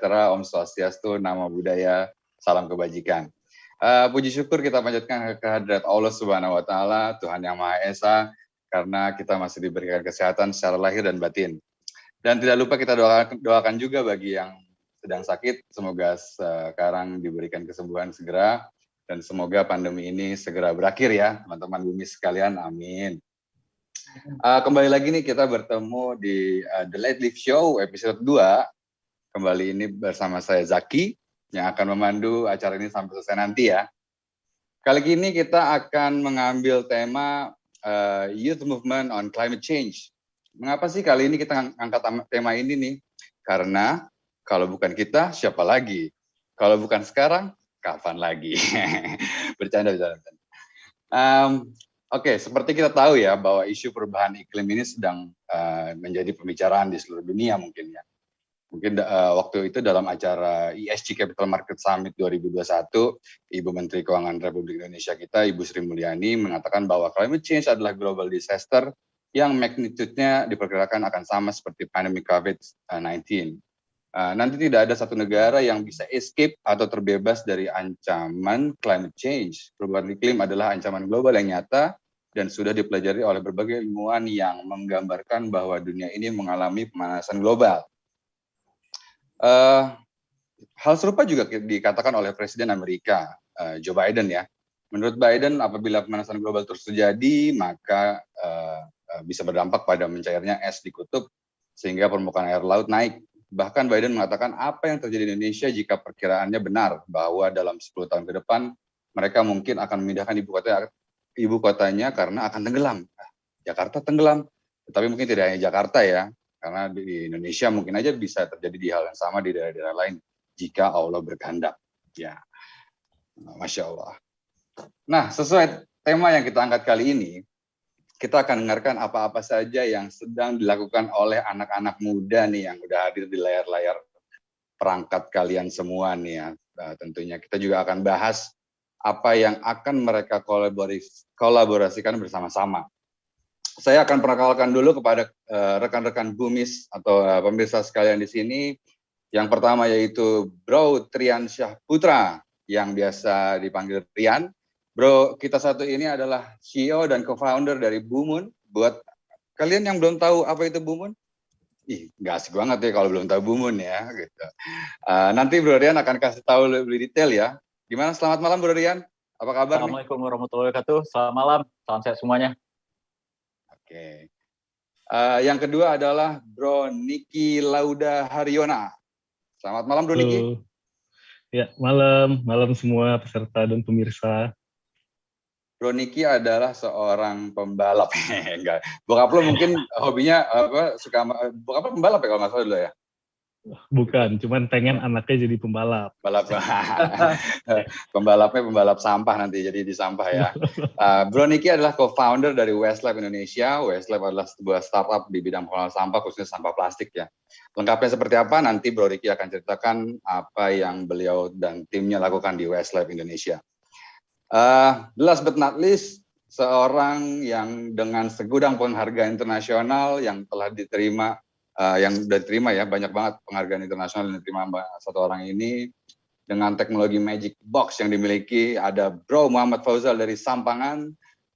sejahtera, Om Swastiastu, Namo Buddhaya, salam kebajikan. Puji syukur kita panjatkan kehadirat Allah Subhanahu wa Ta'ala, Tuhan Yang Maha Esa, karena kita masih diberikan kesehatan secara lahir dan batin. Dan tidak lupa kita doakan juga bagi yang sedang sakit, semoga sekarang diberikan kesembuhan segera, dan semoga pandemi ini segera berakhir ya, teman-teman bumi sekalian, amin. Kembali lagi nih kita bertemu di The Late Live Show episode 2. Kembali ini bersama saya Zaki yang akan memandu acara ini sampai selesai nanti ya. Kali ini kita akan mengambil tema Youth Movement on Climate Change. Mengapa sih kali ini kita angkat tema ini nih? Karena kalau bukan kita, siapa lagi? Kalau bukan sekarang, kapan lagi? Bercanda. Oke, seperti kita tahu ya bahwa isu perubahan iklim ini sedang menjadi pembicaraan di seluruh dunia mungkin ya. Mungkin waktu itu dalam acara ESG Capital Market Summit 2021, Ibu Menteri Keuangan Republik Indonesia kita, Ibu Sri Mulyani, mengatakan bahwa climate change adalah global disaster yang magnitude-nya diperkirakan akan sama seperti pandemi COVID-19. Nanti tidak ada satu negara yang bisa escape atau terbebas dari ancaman climate change. Perubahan iklim adalah ancaman global yang nyata dan sudah dipelajari oleh berbagai ilmuwan yang menggambarkan bahwa dunia ini mengalami pemanasan global. Hal serupa juga dikatakan oleh Presiden Amerika, Joe Biden ya. Menurut Biden, apabila pemanasan global terus terjadi, maka bisa berdampak pada mencairnya es di kutub, sehingga permukaan air laut naik. Bahkan Biden mengatakan apa yang terjadi di Indonesia jika perkiraannya benar, bahwa dalam 10 tahun ke depan, mereka mungkin akan memindahkan ibu kotanya karena akan tenggelam. Jakarta tenggelam, tetapi mungkin tidak hanya Jakarta ya, karena di Indonesia mungkin aja bisa terjadi di hal yang sama di daerah-daerah lain, jika Allah berkehendak. Ya, Masya Allah. Nah, sesuai tema yang kita angkat kali ini, kita akan dengarkan apa-apa saja yang sedang dilakukan oleh anak-anak muda nih yang udah hadir di layar-layar perangkat kalian semua nih ya. Tentunya kita juga akan bahas apa yang akan mereka kolaborasikan bersama-sama. Saya akan perkenalkan dulu kepada rekan-rekan Bumis atau pemirsa sekalian di sini. Yang pertama yaitu Bro Trian Syah Putra yang biasa dipanggil Trian. Bro, kita satu ini adalah CEO dan co-founder dari Bumun. Buat kalian yang belum tahu apa itu Bumun, nggak asik banget ya kalau belum tahu Bumun ya. Gitu. Nanti Bro Rian akan kasih tahu lebih detail ya. Gimana? Selamat malam Bro Rian. Apa kabar? Assalamualaikum warahmatullahi wabarakatuh. Selamat malam. Salam sehat semuanya. Oke. Yang kedua adalah Bro Niki Lauda Haryona. Selamat malam Bro Niki. Ya, malam semua peserta dan pemirsa. Bro Niki adalah seorang pembalap. Enggak. Bokap lo mungkin hobinya bokap lo pembalap ya kalau nggak salah dulu ya? Bukan, cuman pengen anaknya jadi pembalap. Pembalapnya pembalap sampah nanti, jadi di sampah ya. Bro Niki adalah co-founder dari Westlab Indonesia. Westlab adalah sebuah startup di bidang pengelolaan sampah, khususnya sampah plastik ya. Lengkapnya seperti apa, nanti Bro Niki akan ceritakan apa yang beliau dan timnya lakukan di Westlab Indonesia. Last but not least, seorang yang dengan segudang penghargaan internasional yang telah diterima, ya, banyak banget penghargaan internasional yang diterima satu orang ini, dengan teknologi Magic Box yang dimiliki, ada Bro Muhammad Fauzal dari Sampangan.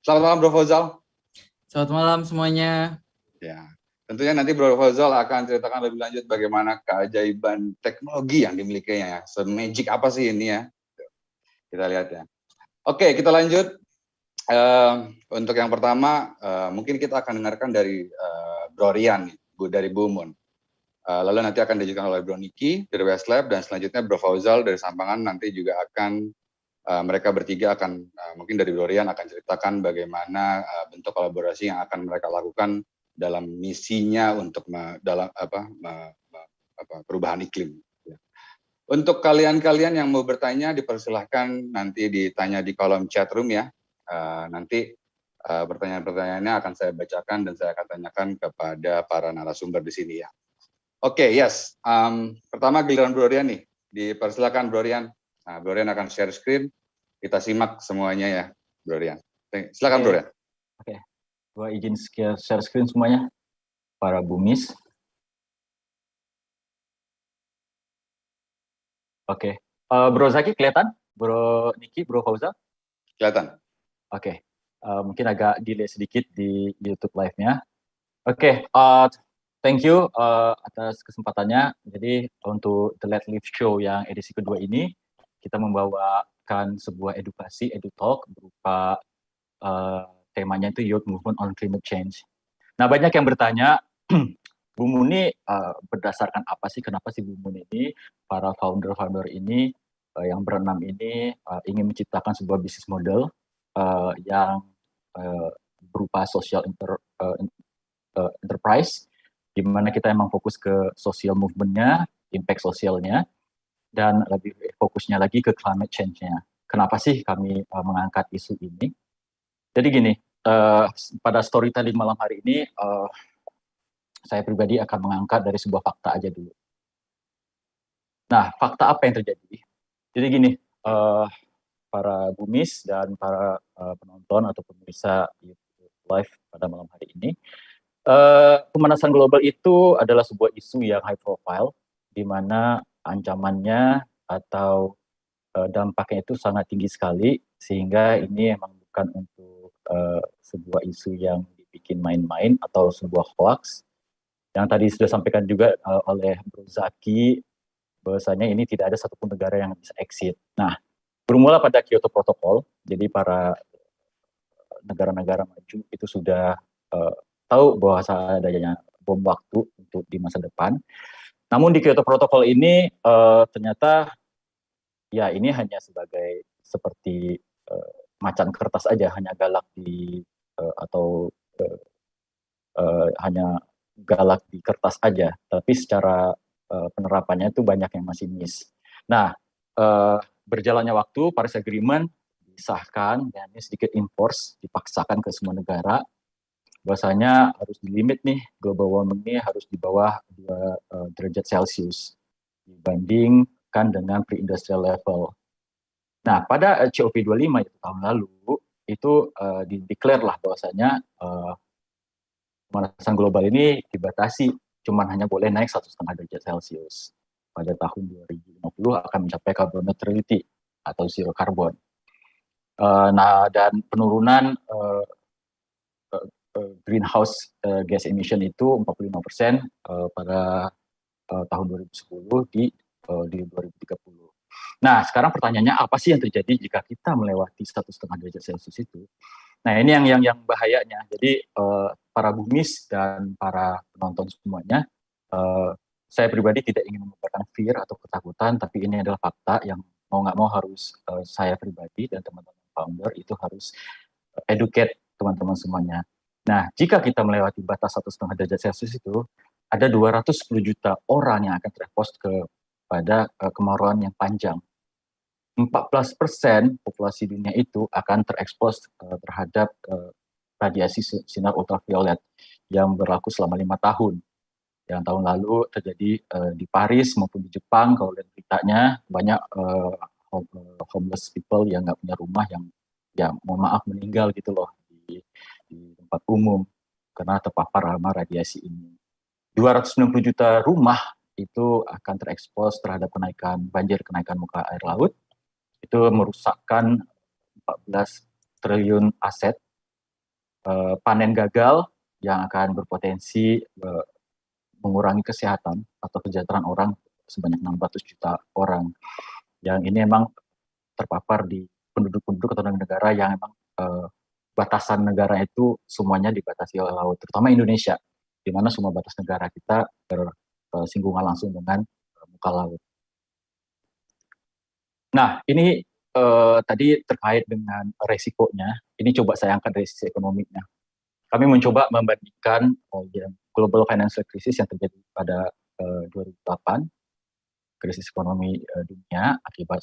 Selamat malam Bro Fauzal. Selamat malam semuanya. Ya, tentunya nanti Bro Fauzal akan ceritakan lebih lanjut bagaimana keajaiban teknologi yang dimilikinya ya. Se-magic apa sih ini ya? Kita lihat ya. Oke, kita lanjut. Untuk yang pertama, mungkin kita akan dengarkan dari Bro Rian, dari Bumun. Lalu nanti akan dilanjutkan oleh Bro Niki dari Westlab, dan selanjutnya Bro Fauzal dari Sampangan. Nanti juga akan mereka bertiga akan mungkin dari Bro Rian akan ceritakan bagaimana bentuk kolaborasi yang akan mereka lakukan dalam misinya untuk perubahan iklim. Untuk kalian-kalian yang mau bertanya, dipersilahkan nanti ditanya di kolom chat room ya. Nanti pertanyaan-pertanyaannya akan saya bacakan dan saya akan tanyakan kepada para narasumber di sini ya. Oke, yes. Pertama giliran Bro Rian nih. Dipersilahkan Bro Rian. Nah, Bro Rian akan share screen. Kita simak semuanya ya, Bro Rian. Silakan Bro Rian. Oke. Gua izin share screen semuanya. Para Bumis. Oke. Bro Zaki kelihatan? Bro Niki, Bro Fauza? Kelihatan. Oke. Mungkin agak delay sedikit di YouTube live-nya. Oke, thank you atas kesempatannya. Jadi untuk The Let Live Show yang edisi kedua ini, kita membawakan sebuah edukasi, EduTalk, berupa temanya itu Youth Movement on Climate Change. Nah, banyak yang bertanya, Bu Muni berdasarkan apa sih, kenapa sih Bu Muni ini, para founder-founder ini, yang berenam ini ingin menciptakan sebuah bisnis model yang berupa social enterprise, di mana kita emang fokus ke social movement-nya, impact sosialnya, dan lebih fokusnya lagi ke climate change-nya. Kenapa sih kami mengangkat isu ini? Jadi gini, pada storytelling malam hari ini, saya pribadi akan mengangkat dari sebuah fakta aja dulu. Nah, fakta apa yang terjadi? Jadi gini, para bumis dan para penonton atau pemirsa YouTube live pada malam hari ini, pemanasan global itu adalah sebuah isu yang high profile, di mana ancamannya atau dampaknya itu sangat tinggi sekali, sehingga ini emang bukan untuk sebuah isu yang dibikin main-main atau sebuah hoax. Yang tadi sudah sampaikan juga oleh Bro Zaki, bahwasanya ini tidak ada satupun negara yang bisa exit. Nah, bermula pada Kyoto Protocol, jadi para negara-negara maju itu sudah tahu bahwa adanya bom waktu untuk di masa depan. Namun di Kyoto Protocol ini ternyata ya ini hanya sebagai seperti macan kertas aja, hanya galak di atau hanya galak di kertas aja, tapi secara penerapannya itu banyak yang masih miss. Nah, berjalannya waktu, Paris Agreement disahkan dan ini sedikit enforce, dipaksakan ke semua negara, bahwasanya harus dilimit nih, global warming ini harus di bawah 2 derajat Celcius dibandingkan dengan pre-industrial level. Nah, pada COP25 itu tahun lalu, itu di-declare lah bahwasanya pemanasan global ini dibatasi, cuman hanya boleh naik 1,5 derajat Celcius. Pada tahun 2050 akan mencapai carbon neutrality atau zero carbon. Nah, dan penurunan greenhouse gas emission itu 45% pada tahun 2010 di 2030. Nah, sekarang pertanyaannya apa sih yang terjadi jika kita melewati 1,5 derajat Celcius itu? Nah, ini yang bahayanya. Jadi para bumis dan para penonton semuanya, saya pribadi tidak ingin menyebabkan fear atau ketakutan, tapi ini adalah fakta yang mau nggak mau harus saya pribadi dan teman-teman founder itu harus educate teman-teman semuanya. Nah, jika kita melewati batas 1,5 derajat Celcius itu, ada 210 juta orang yang akan terekspos kepada kemarauan yang panjang. 14% populasi dunia itu akan terekspos terhadap radiasi sinar ultraviolet yang berlaku selama 5 tahun. Yang tahun lalu terjadi di Paris maupun di Jepang, kalau lihat beritanya banyak homeless people yang nggak punya rumah, yang ya mohon maaf meninggal gitu loh di tempat umum karena terpapar sama radiasi ini. 290 juta rumah itu akan terekspos terhadap kenaikan banjir, kenaikan muka air laut. Itu merusakkan 14 triliun aset, panen gagal yang akan berpotensi mengurangi kesehatan atau kesejahteraan orang sebanyak 600 juta orang. Yang ini memang terpapar di penduduk-penduduk atau negara yang memang batasan negara itu semuanya dibatasi oleh laut, terutama Indonesia, di mana semua batas negara kita bersinggungan langsung dengan muka laut. Nah, ini tadi terkait dengan resikonya, ini coba saya angkat dari sisi ekonominya. Kami mencoba membandingkan global financial crisis yang terjadi pada 2008, krisis ekonomi dunia akibat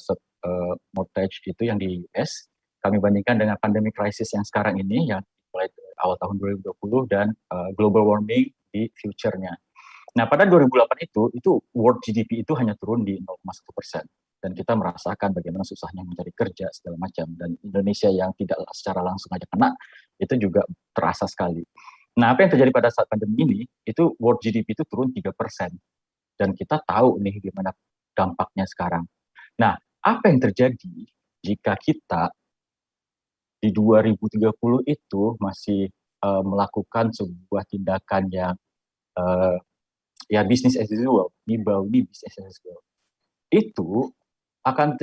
mortgage itu yang di US. Kami bandingkan dengan pandemic crisis yang sekarang ini, yang mulai awal tahun 2020, dan global warming di future-nya. Nah, pada 2008 itu world GDP itu hanya turun di 0,1%. Dan kita merasakan bagaimana susahnya mencari kerja, segala macam. Dan Indonesia yang tidak secara langsung aja kena, itu juga terasa sekali. Nah, apa yang terjadi pada saat pandemi ini, itu world GDP itu turun 3%. Dan kita tahu nih gimana dampaknya sekarang. Nah, apa yang terjadi jika kita di 2030 itu masih melakukan sebuah tindakan yang ya business as usual, di business as usual, itu akan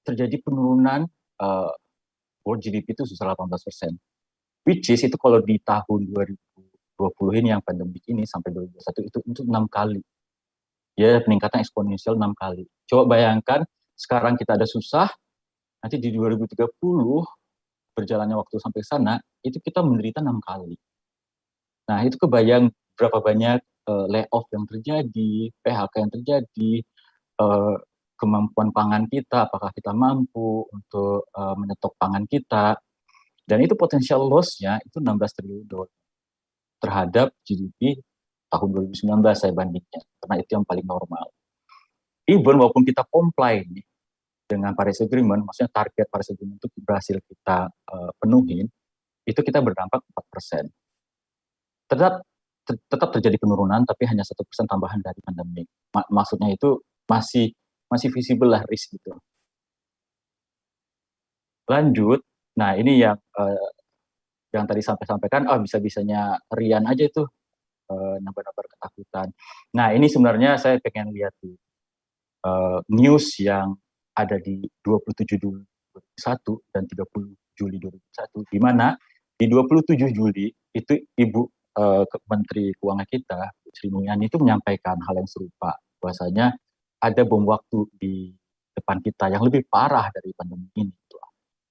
terjadi penurunan world GDP itu susah 18%. Which is itu kalau di tahun 2020 ini yang pandemik ini sampai 2021 itu 6 kali. Ya peningkatan eksponensial 6 kali. Coba bayangkan sekarang kita ada susah, nanti di 2030 berjalannya waktu sampai sana, itu kita menderita 6 kali. Nah itu kebayang berapa banyak layoff yang terjadi, PHK yang terjadi, kemampuan pangan kita, apakah kita mampu untuk menyetok pangan kita, dan itu potensial loss-nya itu 16 triliun dolar terhadap GDP tahun 2019 saya bandingkan, karena itu yang paling normal. Even walaupun kita comply nih, dengan Paris Agreement, maksudnya target Paris Agreement itu berhasil kita penuhin, itu kita berdampak 4%. Tetap terjadi penurunan, tapi hanya 1% tambahan dari pandemi. Maksudnya itu masih visible lah risk gitu. Lanjut, nah ini yang tadi sampaikan, bisa-bisanya Rian aja itu nambah-nambah ketakutan. Nah ini sebenarnya saya pengen lihat news yang ada di 27 Juli 2021 dan 30 Juli 2021, di mana di 27 Juli itu Ibu Menteri Keuangan kita, Sri Mulyani itu menyampaikan hal yang serupa, bahwasanya ada bom waktu di depan kita yang lebih parah dari pandemi ini.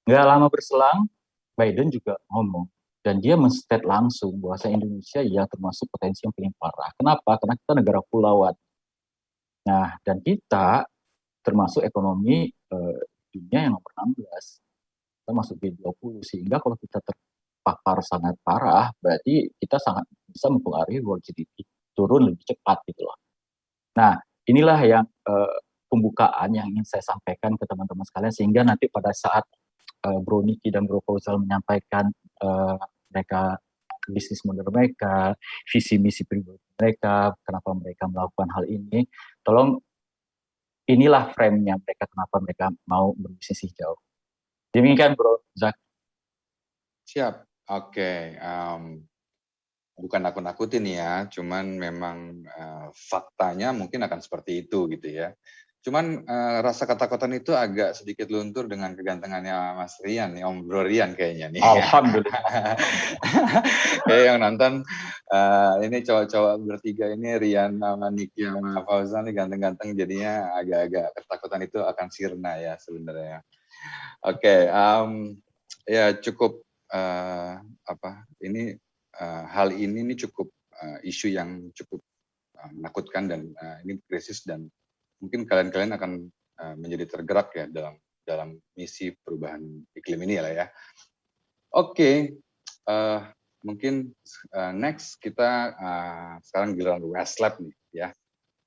Nggak lama berselang, Biden juga ngomong, dan dia men-state langsung bahwa Indonesia yang termasuk potensi yang paling parah. Kenapa? Karena kita negara pulauan. Nah, dan kita termasuk ekonomi dunia yang nomor 16. Kita masuk G20, sehingga kalau kita terpapar sangat parah, berarti kita sangat bisa mempengaruhi world GDP turun lebih cepat gitu loh. Nah, inilah yang pembukaan yang ingin saya sampaikan ke teman-teman sekalian, sehingga nanti pada saat Bro Niki dan Bro Fauzal menyampaikan mereka bisnis model mereka, visi misi pribadi mereka, kenapa mereka melakukan hal ini, tolong inilah frame-nya mereka, kenapa mereka mau berbisnis hijau. Demikian Bro Zak. Siap, oke. Bukan nakut-nakutin ya, cuman memang faktanya mungkin akan seperti itu gitu ya. Cuman rasa ketakutan itu agak sedikit luntur dengan kegantengannya Mas Rian nih, Om Bro Rian kayaknya nih. Alhamdulillah. Kayak yang nonton ini cowok-cowok bertiga ini, Rian sama Niki sama Fauzan nih ganteng-ganteng, jadinya agak-agak ketakutan itu akan sirna ya sebenarnya. Oke, ya cukup hal ini cukup isu yang cukup menakutkan, dan ini krisis, dan mungkin kalian akan menjadi tergerak ya dalam misi perubahan iklim ini lah ya. Oke, mungkin next kita sekarang giliran Westlab nih ya.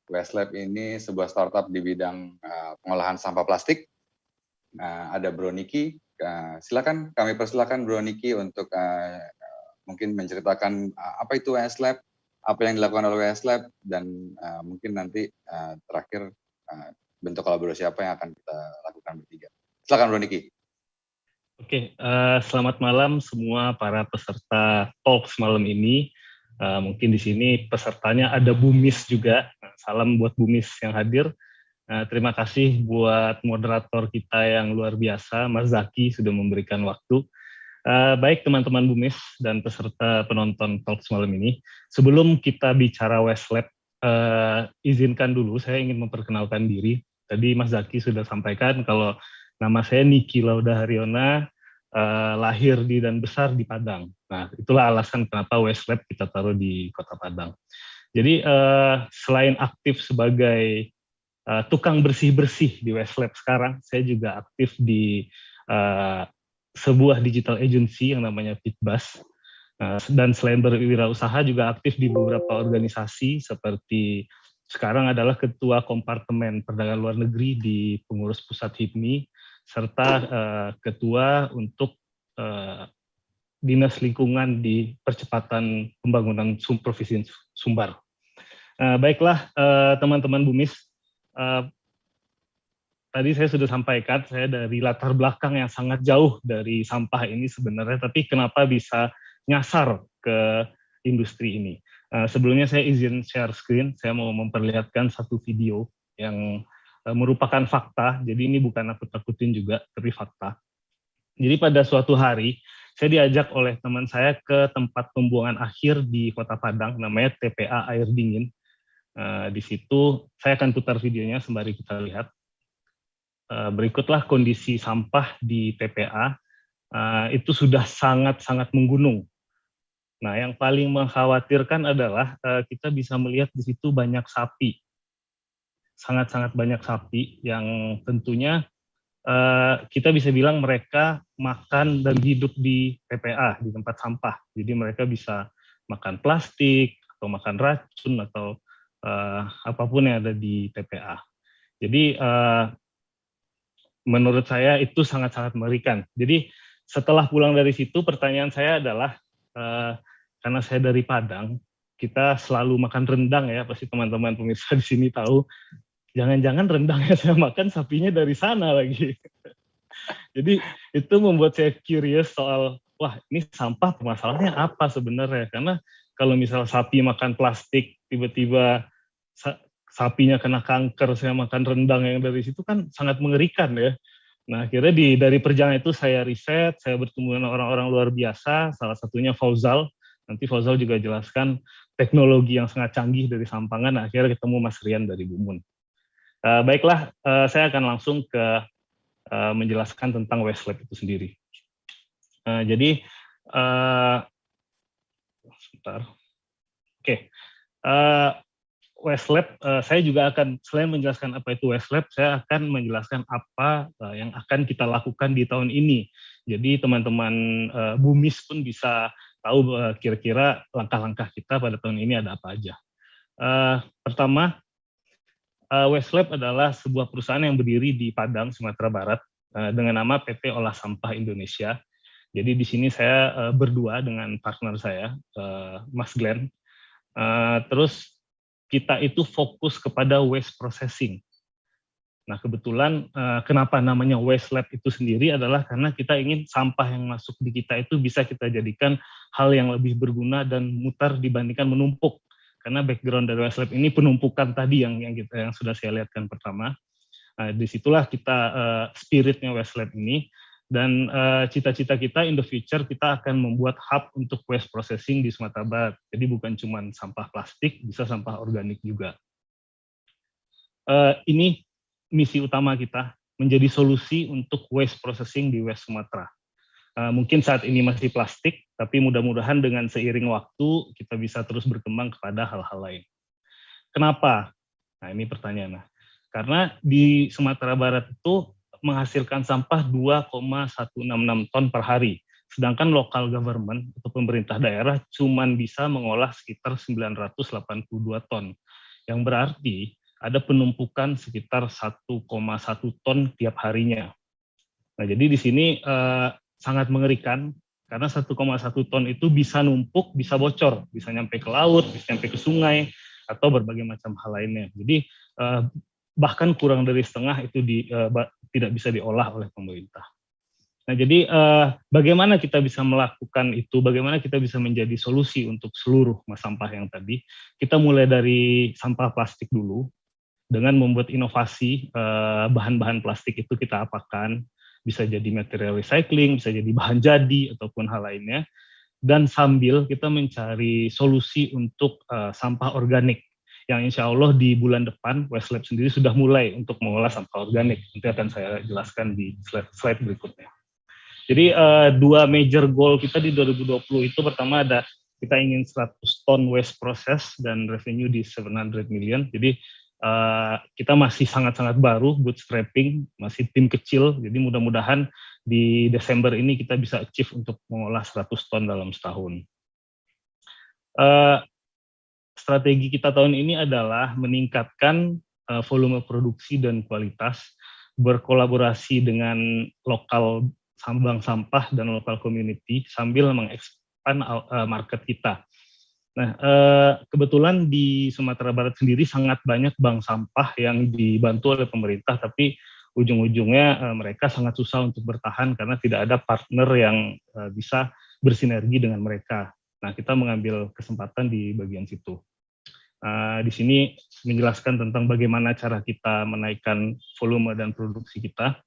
Westlab ini sebuah startup di bidang pengolahan sampah plastik. Ada Bro Niki. Silakan, kami persilakan Bro Niki untuk mungkin menceritakan apa itu Westlab, apa yang dilakukan oleh Westlab, dan mungkin nanti terakhir bentuk kolaborasi apa yang akan kita lakukan bertiga. Silakan Bro Niki. Oke, selamat malam semua para peserta Talks malam ini. Mungkin di sini pesertanya ada Bumis juga. Salam buat Bumis yang hadir. Terima kasih buat moderator kita yang luar biasa, Mas Zaki, sudah memberikan waktu. Baik teman-teman Bumis dan peserta penonton Talks malam ini, sebelum kita bicara Westlab, izinkan dulu saya ingin memperkenalkan diri. Tadi Mas Zaki sudah sampaikan kalau nama saya Niki Lauda Haryona, lahir di dan besar di Padang. Nah, itulah alasan kenapa Westlab kita taruh di Kota Padang. Jadi selain aktif sebagai tukang bersih-bersih di Westlab sekarang, saya juga aktif di sebuah digital agency yang namanya Fitbus. Dan selain berwirausaha juga aktif di beberapa organisasi, seperti sekarang adalah Ketua Kompartemen Perdagangan Luar Negeri di Pengurus Pusat HIPMI, serta Ketua untuk Dinas Lingkungan di Percepatan Pembangunan Provinsi Sumbar. Baiklah teman-teman Bumis, tadi saya sudah sampaikan, saya dari latar belakang yang sangat jauh dari sampah ini sebenarnya, tapi kenapa bisa nyasar ke industri ini. Sebelumnya saya izin share screen, saya mau memperlihatkan satu video yang merupakan fakta, jadi ini bukan nakut-nakutin juga, tapi fakta. Jadi pada suatu hari, saya diajak oleh teman saya ke tempat pembuangan akhir di Kota Padang, namanya TPA Air Dingin. Di situ saya akan putar videonya sembari kita lihat. Berikutlah kondisi sampah di TPA, itu sudah sangat-sangat menggunung. Nah, yang paling mengkhawatirkan adalah kita bisa melihat di situ banyak sapi, sangat-sangat banyak sapi yang tentunya kita bisa bilang mereka makan dan hidup di TPA, di tempat sampah. Jadi mereka bisa makan plastik, atau makan racun, atau apapun yang ada di TPA. Jadi menurut saya itu sangat-sangat mengerikan. Jadi setelah pulang dari situ, pertanyaan saya adalah, karena saya dari Padang, kita selalu makan rendang ya, pasti teman-teman pemirsa di sini tahu, jangan-jangan rendangnya saya makan sapinya dari sana lagi. Jadi itu membuat saya curious soal, wah ini sampah permasalahannya apa sebenarnya? Karena kalau misal sapi makan plastik, tiba-tiba sapinya kena kanker, saya makan rendang yang dari situ kan sangat mengerikan ya. Nah akhirnya dari perjalanan itu saya riset, saya bertemu dengan orang-orang luar biasa, salah satunya Fauzal. Nanti Fauzal juga jelaskan teknologi yang sangat canggih dari Sampangan, akhirnya ketemu Mas Rian dari Bumun. Baiklah, saya akan langsung ke menjelaskan tentang Westlab itu sendiri. Jadi, sebentar. Oke. Westlab, saya juga akan, selain menjelaskan apa itu Westlab, saya akan menjelaskan apa yang akan kita lakukan di tahun ini. Jadi teman-teman Bumis pun bisa tahu kira-kira langkah-langkah kita pada tahun ini ada apa aja. Pertama, Westlab adalah sebuah perusahaan yang berdiri di Padang, Sumatera Barat, dengan nama PT Olah Sampah Indonesia. Jadi di sini saya berdua dengan partner saya, Mas Glenn. Terus kita itu fokus kepada waste processing. Nah kebetulan kenapa namanya Westlab itu sendiri adalah karena kita ingin sampah yang masuk di kita itu bisa kita jadikan hal yang lebih berguna dan mutar dibandingkan menumpuk. Karena background dari Westlab ini penumpukan tadi yang sudah saya lihatkan pertama. Disitulah kita spiritnya Westlab ini. Dan cita-cita kita in the future kita akan membuat hub untuk waste processing di Sumatera Barat. Jadi bukan cuma sampah plastik, bisa sampah organik juga. Ini misi utama kita, menjadi solusi untuk waste processing di West Sumatera. Mungkin saat ini masih plastik, tapi mudah-mudahan dengan seiring waktu kita bisa terus berkembang kepada hal-hal lain. Kenapa? Nah ini pertanyaannya. Karena di Sumatera Barat itu menghasilkan sampah 2,166 ton per hari. Sedangkan local government atau pemerintah daerah cuma bisa mengolah sekitar 982 ton. Yang berarti ada penumpukan sekitar 1,1 ton tiap harinya. Nah, jadi di sini sangat mengerikan karena 1,1 ton itu bisa numpuk, bisa bocor, bisa nyampe ke laut, bisa nyampe ke sungai, atau berbagai macam hal lainnya. Jadi bahkan kurang dari setengah itu tidak bisa diolah oleh pemerintah. Nah, jadi bagaimana kita bisa melakukan itu? Bagaimana kita bisa menjadi solusi untuk seluruh sampah yang tadi? Kita mulai dari sampah plastik dulu dengan membuat inovasi bahan-bahan plastik itu kita apakan, bisa jadi material recycling, bisa jadi bahan jadi ataupun hal lainnya. Dan sambil kita mencari solusi untuk sampah organik. Yang insya Allah di bulan depan Westlab sendiri sudah mulai untuk mengolah sampah organik. Nanti akan saya jelaskan di slide berikutnya. Jadi dua major goal kita di 2020 itu pertama ada kita ingin 100 ton waste process dan revenue di 700 million. Jadi kita masih sangat-sangat baru, bootstrapping, masih tim kecil. Jadi mudah-mudahan di Desember ini kita bisa achieve untuk mengolah 100 ton dalam setahun. Strategi kita tahun ini adalah meningkatkan volume produksi dan kualitas, berkolaborasi dengan lokal bank sampah dan lokal community sambil mengekspan market kita. Nah, kebetulan di Sumatera Barat sendiri sangat banyak bank sampah yang dibantu oleh pemerintah, tapi ujung-ujungnya mereka sangat susah untuk bertahan karena tidak ada partner yang bisa bersinergi dengan mereka. Nah, kita mengambil kesempatan di bagian situ. Di sini menjelaskan tentang bagaimana cara kita menaikkan volume dan produksi kita.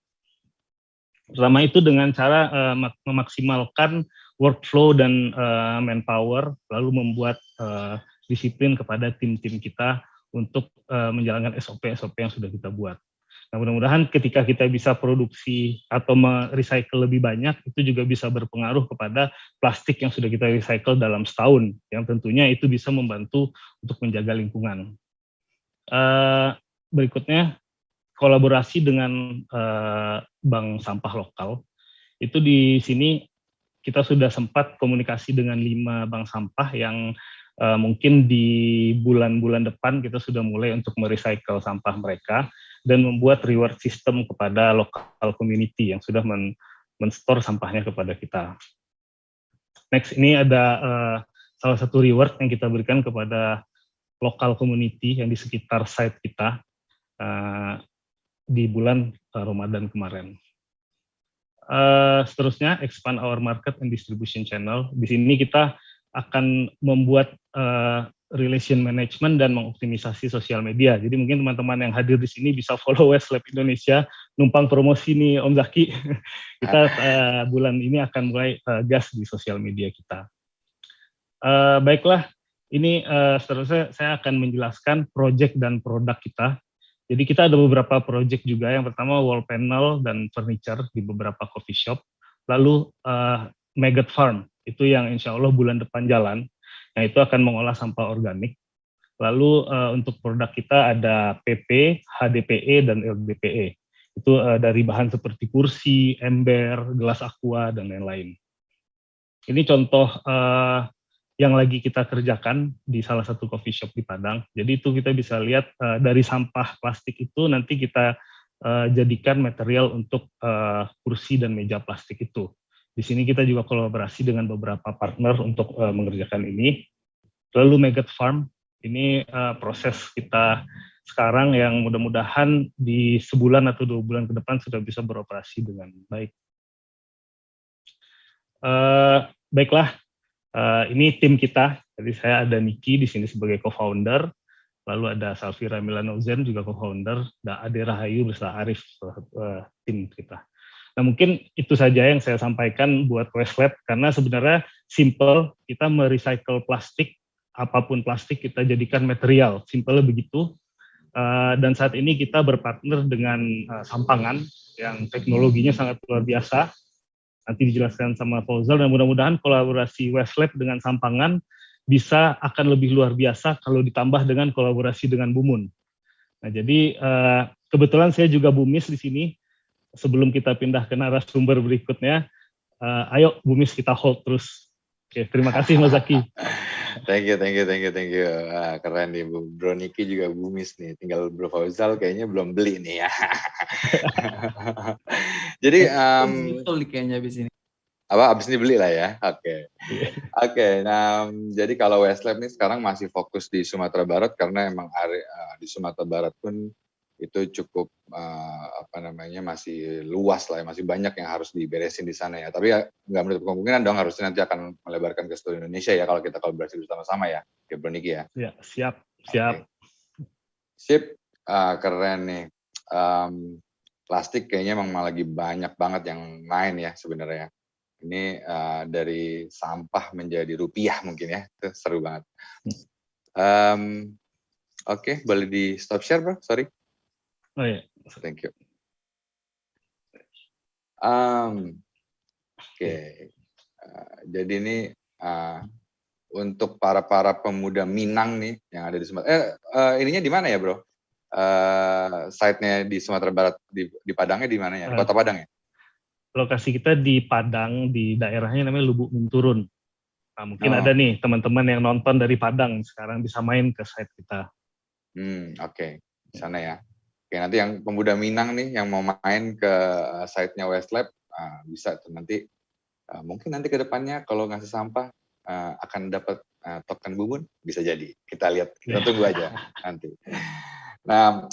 Pertama itu dengan cara memaksimalkan workflow dan manpower, lalu membuat disiplin kepada tim-tim kita untuk menjalankan SOP-SOP yang sudah kita buat. Nah, mudah-mudahan ketika kita bisa produksi atau merecycle lebih banyak, itu juga bisa berpengaruh kepada plastik yang sudah kita recycle dalam setahun, yang tentunya itu bisa membantu untuk menjaga lingkungan. Berikutnya, kolaborasi dengan bank sampah lokal. Itu di sini kita sudah sempat komunikasi dengan 5 bank sampah yang mungkin di bulan-bulan depan kita sudah mulai untuk merecycle sampah mereka dan membuat reward system kepada lokal community yang sudah men-store sampahnya kepada kita. Next, ini ada salah satu reward yang kita berikan kepada lokal community yang di sekitar site kita di bulan Ramadan kemarin. Seterusnya, expand our market and distribution channel. Di sini kita akan membuat relation management dan mengoptimisasi sosial media. Jadi mungkin teman-teman yang hadir di sini bisa follow Westlab Indonesia, numpang promosi nih Om Zaki. Kita bulan ini akan mulai gas di sosial media kita. Baiklah, ini seterusnya saya akan menjelaskan project dan produk kita. Jadi kita ada beberapa project juga. Yang pertama wall panel dan furniture di beberapa coffee shop. Lalu maggot farm, itu yang insya Allah bulan depan jalan. Yang itu akan mengolah sampah organik. Lalu untuk produk kita ada PP, HDPE, dan LDPE. Itu dari bahan seperti kursi, ember, gelas aqua, dan lain-lain. Ini contoh yang lagi kita kerjakan di salah satu coffee shop di Padang. Jadi itu kita bisa lihat dari sampah plastik itu nanti kita jadikan material untuk kursi dan meja plastik itu. Di sini kita juga kolaborasi dengan beberapa partner untuk mengerjakan ini. Lalu maggot farm, ini proses kita sekarang yang mudah-mudahan di sebulan atau 2 bulan ke depan sudah bisa beroperasi dengan baik. Baiklah. Ini tim kita, jadi saya ada Niki di sini sebagai co-founder, lalu ada Salvira Milanozen juga co-founder, dan Ade Rahayu beserta Arif, tim kita. Nah mungkin itu saja yang saya sampaikan buat Westlab, karena sebenarnya simple, kita merecycle plastik, apapun plastik kita jadikan material, simple begitu. Dan saat ini kita berpartner dengan Sampangan, yang teknologinya sangat luar biasa, nanti dijelaskan sama Fauzal, dan mudah-mudahan kolaborasi Westlab dengan Sampangan bisa akan lebih luar biasa kalau ditambah dengan kolaborasi dengan Bumun. Nah, jadi kebetulan saya juga Bumis di sini. Sebelum kita pindah ke narasumber berikutnya, ayo Bumis kita hold terus. Oke, terima kasih Mas Zaki. Thank you. Keren nih, Bro Niki juga Bumis nih. Tinggal Bro Fauzal kayaknya belum beli nih ya. Jadi betul kayaknya abis ini. abis ini beli lah ya. Oke. Nah, jadi kalau Westlab nih sekarang masih fokus di Sumatera Barat karena emang di Sumatera Barat pun itu cukup masih luas lah ya, masih banyak yang harus diberesin di sana ya. Tapi ya nggak menutup kemungkinan dong harusnya nanti akan melebarkan ke seluruh Indonesia ya kalau kita kolaborasi bersama-sama ya, Bro Niki ya. Ya, siap. Okay. Sip, keren nih. Plastik kayaknya emang lagi banyak banget yang main ya sebenarnya. Ini dari sampah menjadi rupiah mungkin ya, itu seru banget. Oke, boleh di stop share bro, sorry. Oh iya. Thank you. Jadi ini untuk para pemuda Minang nih yang ada di Sumatera. Ininya di mana ya bro? Site-nya di Sumatera Barat, di Padangnya di mana ya? Kota Padang ya? Lokasi kita di Padang, di daerahnya namanya Lubuk Minturun. Nah, mungkin ada nih teman-teman yang nonton dari Padang sekarang bisa main ke site kita. Oke. Di sana ya. Oke, nanti yang pemuda Minang nih yang mau main ke site-nya Westlab bisa tuh nanti mungkin nanti ke depannya kalau ngasih sampah akan dapat token Bumun, bisa jadi. Kita lihat, kita tunggu aja nanti. Nah,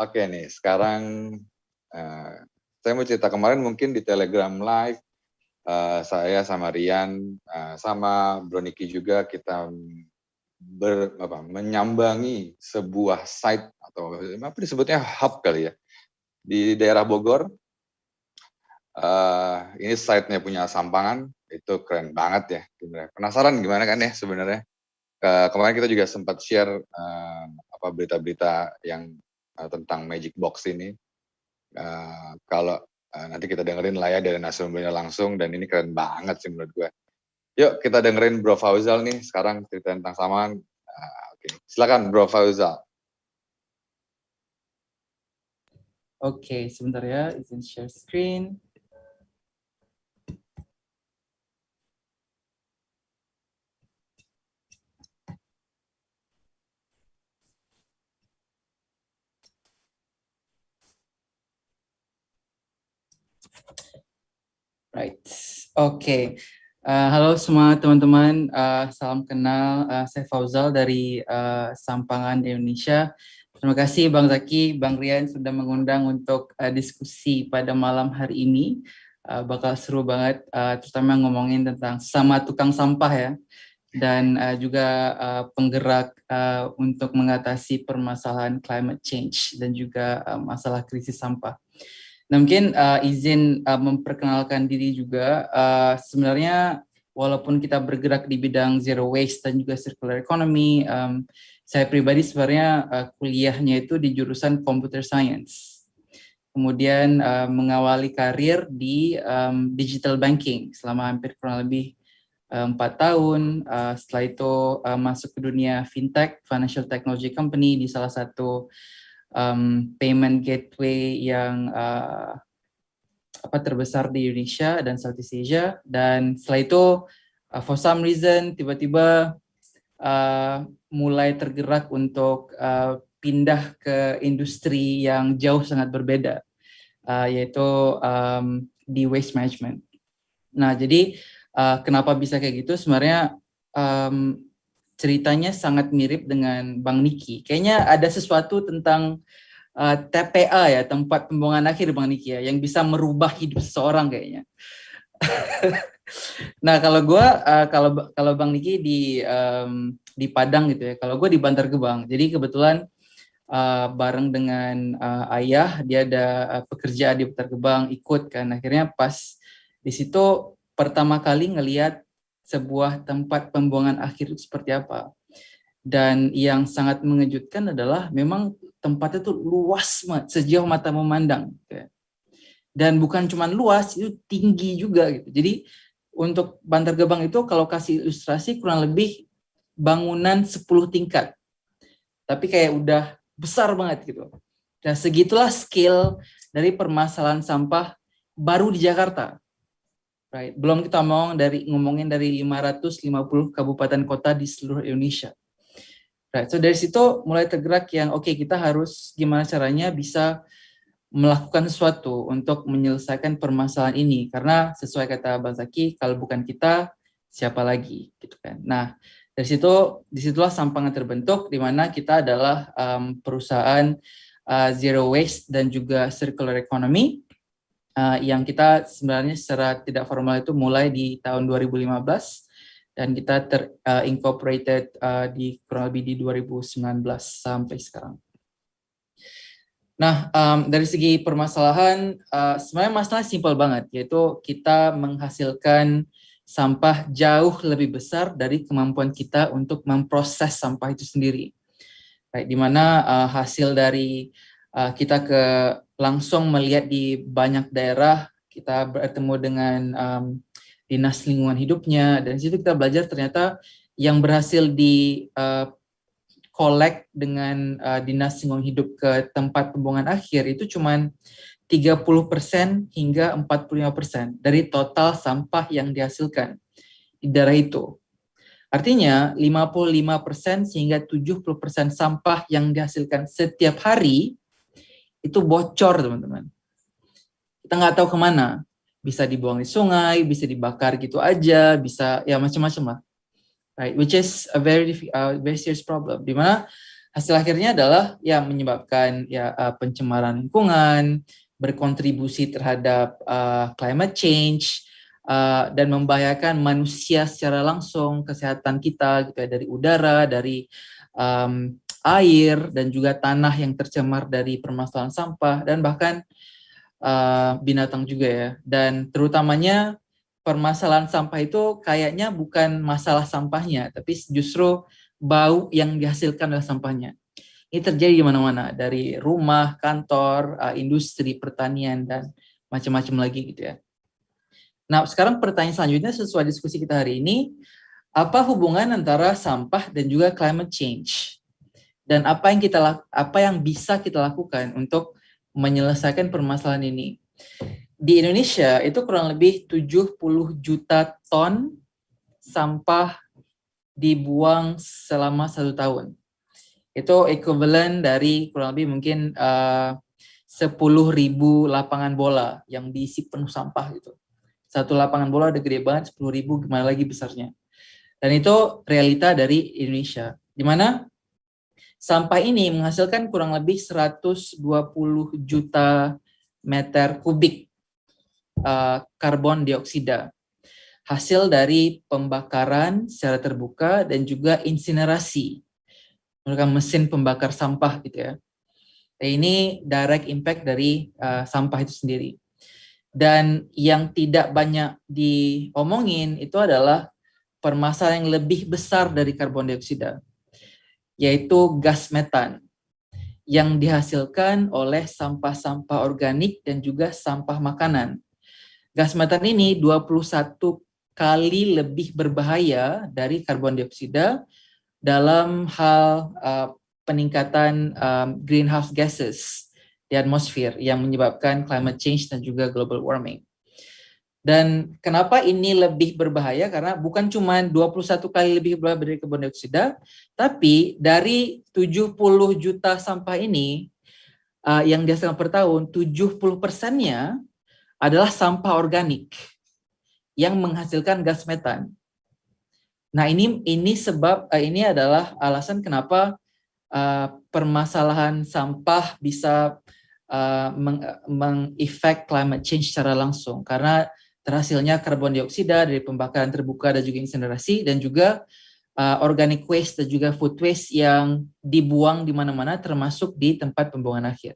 oke nih, sekarang Saya mau cerita kemarin mungkin di Telegram Live, saya sama Rian, sama Bro Niki juga kita menyambangi sebuah site atau apa disebutnya hub kali ya di daerah Bogor. Ini site-nya punya Sampangan, itu keren banget ya. Penasaran gimana kan ya sebenarnya? Kemarin kita juga sempat share berita-berita yang tentang Magic Box ini. Kalau nanti kita dengerin lah ya dari narasumbernya langsung, dan ini keren banget sih menurut gue. Yuk kita dengerin Bro Fauzal nih sekarang cerita tentang Sampangan. Oke. Silakan Bro Fauzal. Oke, sebentar ya, izin share screen. Right, oke. Halo semua teman-teman, salam kenal. Saya Fauzal dari Sampangan Indonesia. Terima kasih Bang Zaki, Bang Rian sudah mengundang untuk diskusi pada malam hari ini. Bakal seru banget, terutama ngomongin tentang sama tukang sampah ya, dan juga penggerak untuk mengatasi permasalahan climate change dan juga masalah krisis sampah. Nah, mungkin izin memperkenalkan diri juga. Sebenarnya walaupun kita bergerak di bidang zero waste dan juga circular economy, saya pribadi sebenarnya kuliahnya itu di jurusan computer science. Kemudian mengawali karir di digital banking selama hampir kurang lebih 4 tahun. Setelah itu masuk ke dunia fintech, financial technology company di salah satu payment gateway yang terbesar di Indonesia dan Southeast Asia. Dan setelah itu for some reason tiba-tiba mulai tergerak untuk pindah ke industri yang jauh sangat berbeda, yaitu di waste management. Nah, jadi kenapa bisa kayak gitu? Sebenarnya ceritanya sangat mirip dengan Bang Niki. Kayaknya ada sesuatu tentang TPA ya, tempat pembuangan akhir Bang Niki ya, yang bisa merubah hidup seseorang kayaknya. Nah, kalau gue, kalau Bang Niki di Padang gitu ya, kalau gue di Bantar Gebang. Jadi kebetulan bareng dengan ayah, dia ada pekerjaan di Bantar Gebang, ikut kan. Akhirnya pas di situ pertama kali ngelihat sebuah tempat pembuangan akhir itu seperti apa. Dan yang sangat mengejutkan adalah memang tempatnya tuh luas banget, sejauh mata memandang. Gitu ya. Dan bukan cuma luas, itu tinggi juga gitu. Jadi untuk Bantar Gebang itu kalau kasih ilustrasi kurang lebih bangunan 10 tingkat. Tapi kayak udah besar banget gitu. Nah, segitulah scale dari permasalahan sampah baru di Jakarta. Right. Belum kita ngomongin dari 550 kabupaten kota di seluruh Indonesia. Right. So dari situ mulai tergerak yang oke, kita harus gimana caranya bisa melakukan sesuatu untuk menyelesaikan permasalahan ini, karena sesuai kata Bang Zaki, kalau bukan kita siapa lagi gitu kan. Nah, disitulah Sampangan terbentuk, di mana kita adalah perusahaan zero waste dan juga circular economy. Yang kita sebenarnya secara tidak formal itu mulai di tahun 2015 dan kita incorporated di kurang lebih di 2019 sampai sekarang. Nah, dari segi permasalahan, sebenarnya masalah simpel banget, yaitu kita menghasilkan sampah jauh lebih besar dari kemampuan kita untuk memproses sampah itu sendiri. Right, di mana hasil dari kita langsung melihat di banyak daerah, kita bertemu dengan dinas lingkungan hidupnya, dan di situ kita belajar ternyata yang berhasil di collect dengan dinas lingkungan hidup ke tempat pembuangan akhir itu cuman 30% hingga 45% dari total sampah yang dihasilkan di daerah itu. Artinya 55% hingga 70% sampah yang dihasilkan setiap hari itu bocor, teman-teman. Kita nggak tahu kemana. Bisa dibuang di sungai, bisa dibakar gitu aja, bisa ya macam-macam lah. Right, which is a very serious problem. Dimana hasil akhirnya adalah ya menyebabkan ya pencemaran lingkungan, berkontribusi terhadap climate change dan membahayakan manusia secara langsung, kesehatan kita gitu ya, dari udara, dari air dan juga tanah yang tercemar dari permasalahan sampah dan bahkan binatang juga ya. Dan terutamanya permasalahan sampah itu kayaknya bukan masalah sampahnya, tapi justru bau yang dihasilkan oleh sampahnya. Ini terjadi di mana-mana, dari rumah, kantor, industri, pertanian, dan macam-macam lagi gitu ya. Nah, sekarang pertanyaan selanjutnya sesuai diskusi kita hari ini, apa hubungan antara sampah dan juga climate change? Dan apa yang bisa kita lakukan untuk menyelesaikan permasalahan ini? Di Indonesia itu kurang lebih 70 juta ton sampah dibuang selama 1 tahun. Itu equivalent dari kurang lebih mungkin 10.000 lapangan bola yang diisi penuh sampah gitu. Satu lapangan bola udah gede banget, 10.000 gimana lagi besarnya. Dan itu realita dari Indonesia, di mana sampah ini menghasilkan kurang lebih 120 juta meter kubik karbon dioksida. Hasil dari pembakaran secara terbuka dan juga insinerasi menggunakan mesin pembakar sampah gitu ya. Ini direct impact dari sampah itu sendiri. Dan yang tidak banyak diomongin itu adalah permasalahan yang lebih besar dari karbon dioksida, yaitu gas metan yang dihasilkan oleh sampah-sampah organik dan juga sampah makanan. Gas metan ini 21 kali lebih berbahaya dari karbon dioksida dalam hal peningkatan greenhouse gases di atmosfer yang menyebabkan climate change dan juga global warming. Dan kenapa ini lebih berbahaya? Karena bukan cuma 21 kali lebih berbahaya dari karbon dioksida, tapi dari 70 juta sampah ini yang dihasilkan per tahun, 70%-nya adalah sampah organik yang menghasilkan gas metan. Nah, ini sebab ini adalah alasan kenapa permasalahan sampah bisa mengefek climate change secara langsung, karena terhasilnya karbon dioksida dari pembakaran terbuka dan juga insinerasi, dan juga organic waste dan juga food waste yang dibuang di mana-mana termasuk di tempat pembuangan akhir.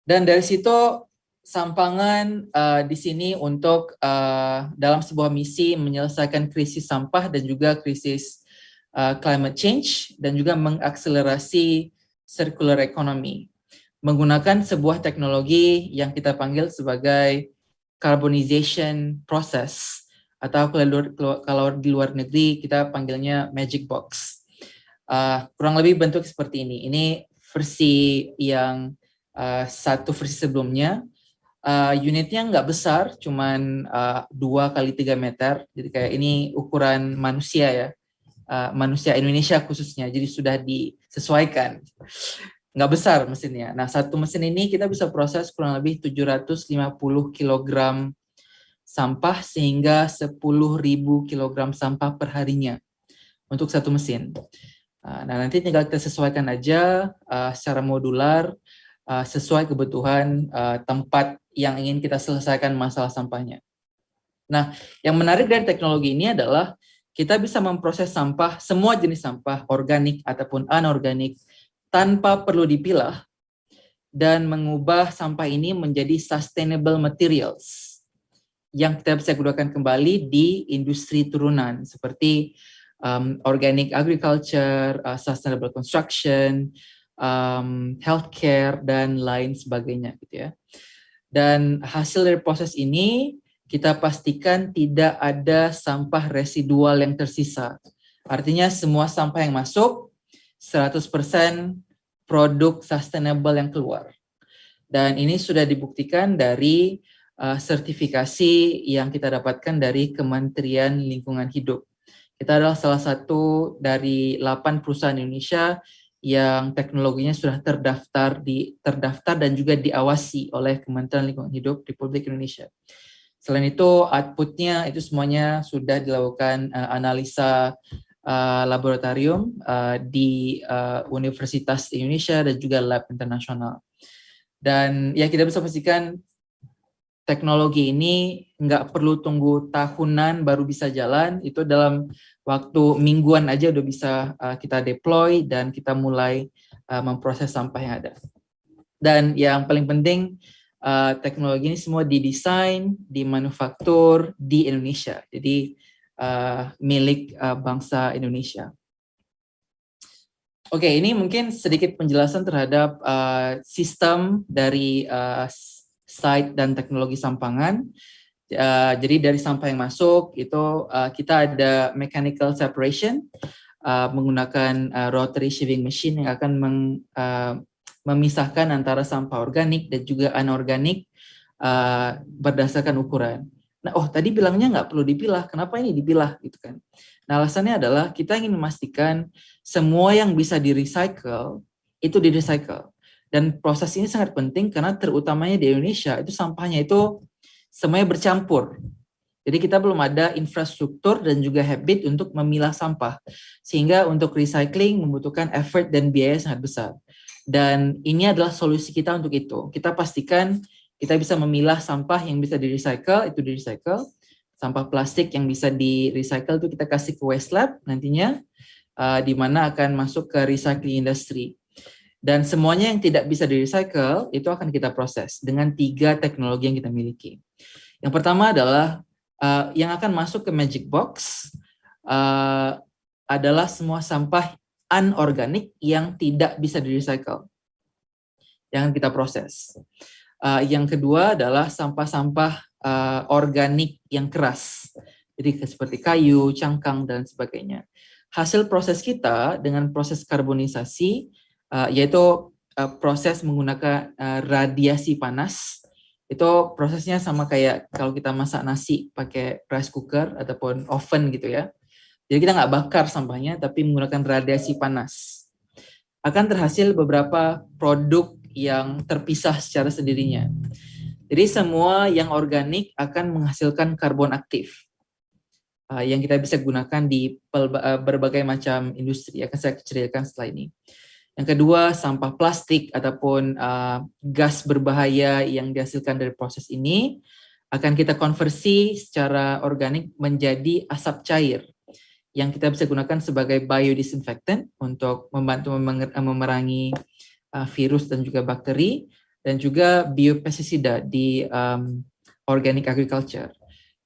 Dan dari situ Sampangan di sini untuk dalam sebuah misi menyelesaikan krisis sampah dan juga krisis climate change dan juga mengakselerasi circular economy menggunakan sebuah teknologi yang kita panggil sebagai carbonization process, atau kalau di luar negeri kita panggilnya magic box. Kurang lebih bentuk seperti ini. Ini versi yang satu versi sebelumnya. Unitnya nggak besar, cuman 2 kali 3 meter. Jadi kayak ini ukuran manusia ya, manusia Indonesia khususnya. Jadi sudah disesuaikan. Nggak besar mesinnya. Nah, satu mesin ini kita bisa proses kurang lebih 750 kg sampah sehingga 10.000 kg sampah per harinya untuk satu mesin. Nah, nanti tinggal kita sesuaikan aja secara modular sesuai kebutuhan tempat yang ingin kita selesaikan masalah sampahnya. Nah, yang menarik dari teknologi ini adalah kita bisa memproses sampah, semua jenis sampah, organik ataupun anorganik, tanpa perlu dipilah, dan mengubah sampah ini menjadi sustainable materials yang kita bisa gunakan kembali di industri turunan seperti organic agriculture, sustainable construction, healthcare, dan lain sebagainya gitu ya. Dan hasil dari proses ini kita pastikan tidak ada sampah residual yang tersisa. Artinya semua sampah yang masuk 100% produk sustainable yang keluar. Dan ini sudah dibuktikan dari sertifikasi yang kita dapatkan dari Kementerian Lingkungan Hidup. Kita adalah salah satu dari 8 perusahaan Indonesia yang teknologinya sudah terdaftar dan juga diawasi oleh Kementerian Lingkungan Hidup Republik Indonesia. Selain itu, outputnya itu semuanya sudah dilakukan analisa laboratorium di Universitas Indonesia dan juga lab internasional. Dan ya kita bisa pastikan teknologi ini nggak perlu tunggu tahunan baru bisa jalan, itu dalam waktu mingguan aja udah bisa kita deploy dan kita mulai memproses sampah yang ada. Dan yang paling penting, teknologi ini semua didesain, dimanufaktur di Indonesia. Jadi milik bangsa Indonesia. Oke, ini mungkin sedikit penjelasan terhadap sistem dari site dan teknologi sampangan. Jadi dari sampah yang masuk itu kita ada mechanical separation menggunakan rotary sieving machine yang akan memisahkan antara sampah organik dan juga anorganik berdasarkan ukuran. Nah, tadi bilangnya nggak perlu dipilah, kenapa ini dipilah gitu kan? Nah, alasannya adalah kita ingin memastikan semua yang bisa di-recycle itu di-recycle. Dan proses ini sangat penting karena terutamanya di Indonesia itu sampahnya itu semuanya bercampur. Jadi kita belum ada infrastruktur dan juga habit untuk memilah sampah. Sehingga untuk recycling membutuhkan effort dan biaya sangat besar. Dan ini adalah solusi kita untuk itu. Kita pastikan kita bisa memilah sampah yang bisa di-recycle, itu di-recycle. Sampah plastik yang bisa di-recycle itu kita kasih ke waste lab nantinya, di mana akan masuk ke recycling industry. Dan semuanya yang tidak bisa di-recycle itu akan kita proses dengan 3 teknologi yang kita miliki. Yang pertama adalah yang akan masuk ke Magic Box adalah semua sampah anorganik yang tidak bisa di-recycle, yang kita proses. Yang kedua adalah sampah-sampah organik yang keras, jadi seperti kayu, cangkang, dan sebagainya. Hasil proses kita dengan proses karbonisasi, yaitu proses menggunakan radiasi panas. Itu prosesnya sama kayak kalau kita masak nasi pakai rice cooker ataupun oven gitu ya. Jadi kita nggak bakar sampahnya, tapi menggunakan radiasi panas. Akan terhasil beberapa produk yang terpisah secara sendirinya. Jadi semua yang organik akan menghasilkan karbon aktif yang kita bisa gunakan di berbagai macam industri. Akan saya ceritakan setelah ini. Yang kedua, sampah plastik ataupun gas berbahaya yang dihasilkan dari proses ini akan kita konversi secara organik menjadi asap cair yang kita bisa gunakan sebagai biodisinfectant untuk membantu memerangi virus dan juga bakteri, dan juga biopestisida di organic agriculture.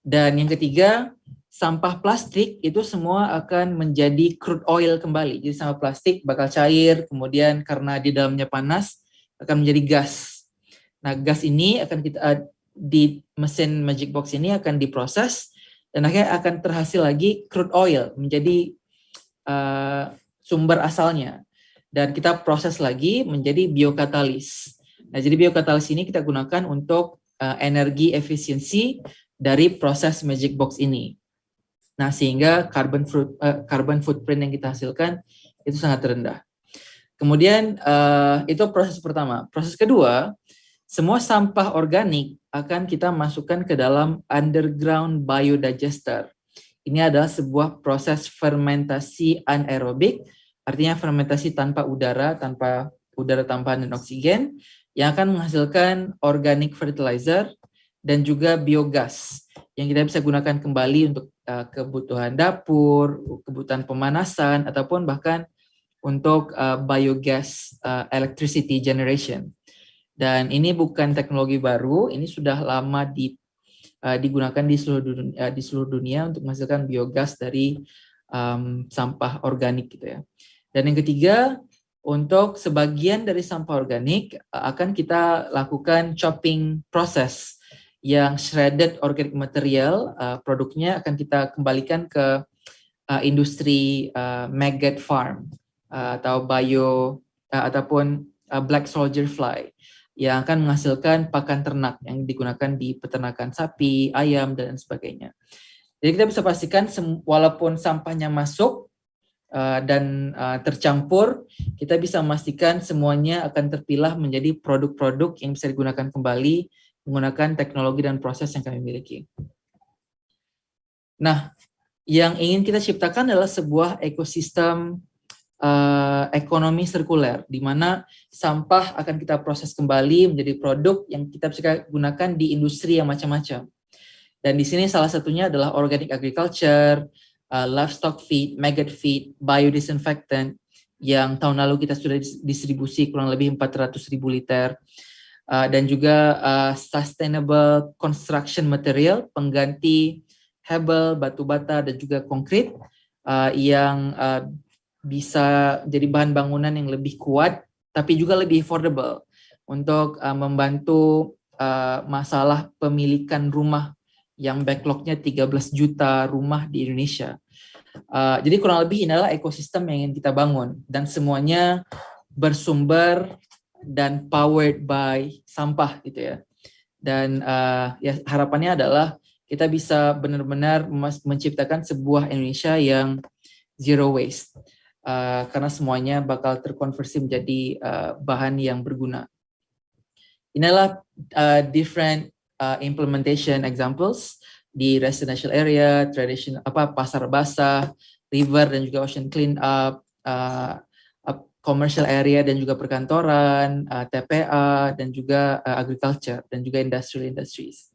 Dan yang ketiga, sampah plastik itu semua akan menjadi crude oil kembali. Jadi sampah plastik bakal cair, kemudian karena di dalamnya panas akan menjadi gas. Nah, gas ini akan kita di mesin Magic Box ini akan diproses dan akhirnya akan terhasil lagi crude oil menjadi sumber asalnya. Dan kita proses lagi menjadi biokatalis. Nah, jadi biokatalis ini kita gunakan untuk energi efisiensi dari proses Magic Box ini. Nah, sehingga carbon footprint yang kita hasilkan itu sangat rendah. Kemudian itu proses pertama. Proses kedua, semua sampah organik akan kita masukkan ke dalam underground biodigester. Ini adalah sebuah proses fermentasi anaerobik, artinya fermentasi tanpa udara tanpa dan oksigen, yang akan menghasilkan organic fertilizer dan juga biogas yang kita bisa gunakan kembali untuk kebutuhan dapur, kebutuhan pemanasan, ataupun bahkan untuk biogas electricity generation. Dan ini bukan teknologi baru, ini sudah lama digunakan di seluruh dunia untuk menghasilkan biogas dari sampah organik gitu ya. Dan yang ketiga, untuk sebagian dari sampah organik akan kita lakukan chopping process yang shredded organic material, produknya akan kita kembalikan ke industri maggot farm atau ataupun black soldier fly yang akan menghasilkan pakan ternak yang digunakan di peternakan sapi, ayam, dan sebagainya. Jadi kita bisa pastikan walaupun sampahnya masuk dan tercampur, kita bisa memastikan semuanya akan terpilah menjadi produk-produk yang bisa digunakan kembali menggunakan teknologi dan proses yang kami miliki. Nah, yang ingin kita ciptakan adalah sebuah ekosistem ekonomi sirkuler, di mana sampah akan kita proses kembali menjadi produk yang kita bisa gunakan di industri yang macam-macam. Dan di sini salah satunya adalah organic agriculture, livestock feed, maggot feed, biodisinfectant, yang tahun lalu kita sudah distribusi kurang lebih 400.000 liter. Dan juga sustainable construction material, pengganti hebel, batu bata, dan juga konkrit yang bisa jadi bahan bangunan yang lebih kuat, tapi juga lebih affordable untuk membantu masalah pemilikan rumah yang backlognya 13 juta rumah di Indonesia. Jadi kurang lebih inilah ekosistem yang ingin kita bangun, dan semuanya bersumber dan powered by sampah gitu ya. Dan ya harapannya adalah kita bisa benar-benar menciptakan sebuah Indonesia yang zero waste. Karena semuanya bakal terkonversi menjadi bahan yang berguna. Inilah different implementation examples di residential area, traditional pasar basah, river dan juga ocean clean up, commercial area dan juga perkantoran, TPA dan juga agriculture dan juga industrial industries.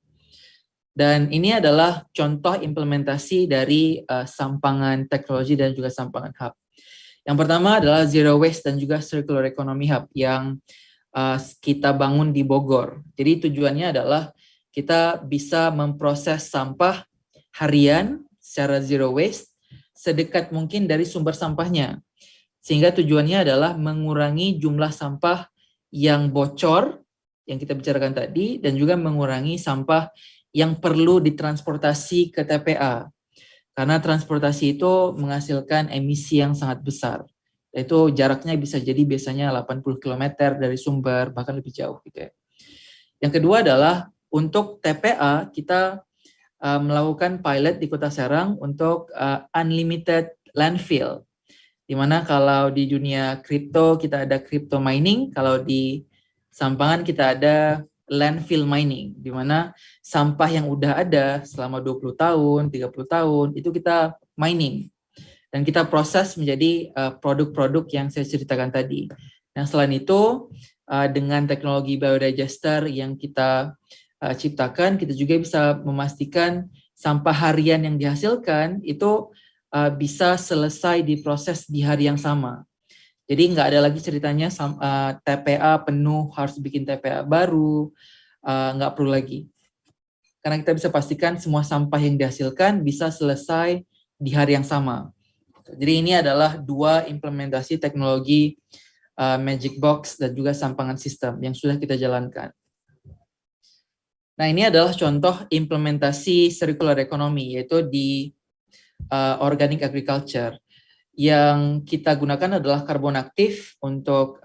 Dan ini adalah contoh implementasi dari Sampangan Teknologi dan juga Sampangan Hub. Yang pertama adalah Zero Waste dan juga Circular Economy Hub yang kita bangun di Bogor. Jadi tujuannya adalah kita bisa memproses sampah harian secara zero waste sedekat mungkin dari sumber sampahnya. Sehingga tujuannya adalah mengurangi jumlah sampah yang bocor yang kita bicarakan tadi dan juga mengurangi sampah yang perlu ditransportasi ke TPA. Karena transportasi itu menghasilkan emisi yang sangat besar. Itu jaraknya bisa jadi biasanya 80 km dari sumber, bahkan lebih jauh gitu ya. Yang kedua adalah untuk TPA kita melakukan pilot di Kota Serang untuk unlimited landfill. Dimana kalau di dunia kripto kita ada crypto mining, kalau di Sampangan kita ada landfill mining, di mana sampah yang udah ada selama 20 tahun, 30 tahun, itu kita mining. Dan kita proses menjadi produk-produk yang saya ceritakan tadi. Nah, selain itu, dengan teknologi biodigester yang kita ciptakan, kita juga bisa memastikan sampah harian yang dihasilkan itu bisa selesai diproses di hari yang sama. Jadi nggak ada lagi ceritanya TPA penuh, harus bikin TPA baru, nggak perlu lagi. Karena kita bisa pastikan semua sampah yang dihasilkan bisa selesai di hari yang sama. Jadi ini adalah dua implementasi teknologi Magic Box dan juga Sampangan System yang sudah kita jalankan. Nah, ini adalah contoh implementasi circular economy, yaitu di organic agriculture. Yang kita gunakan adalah karbon aktif untuk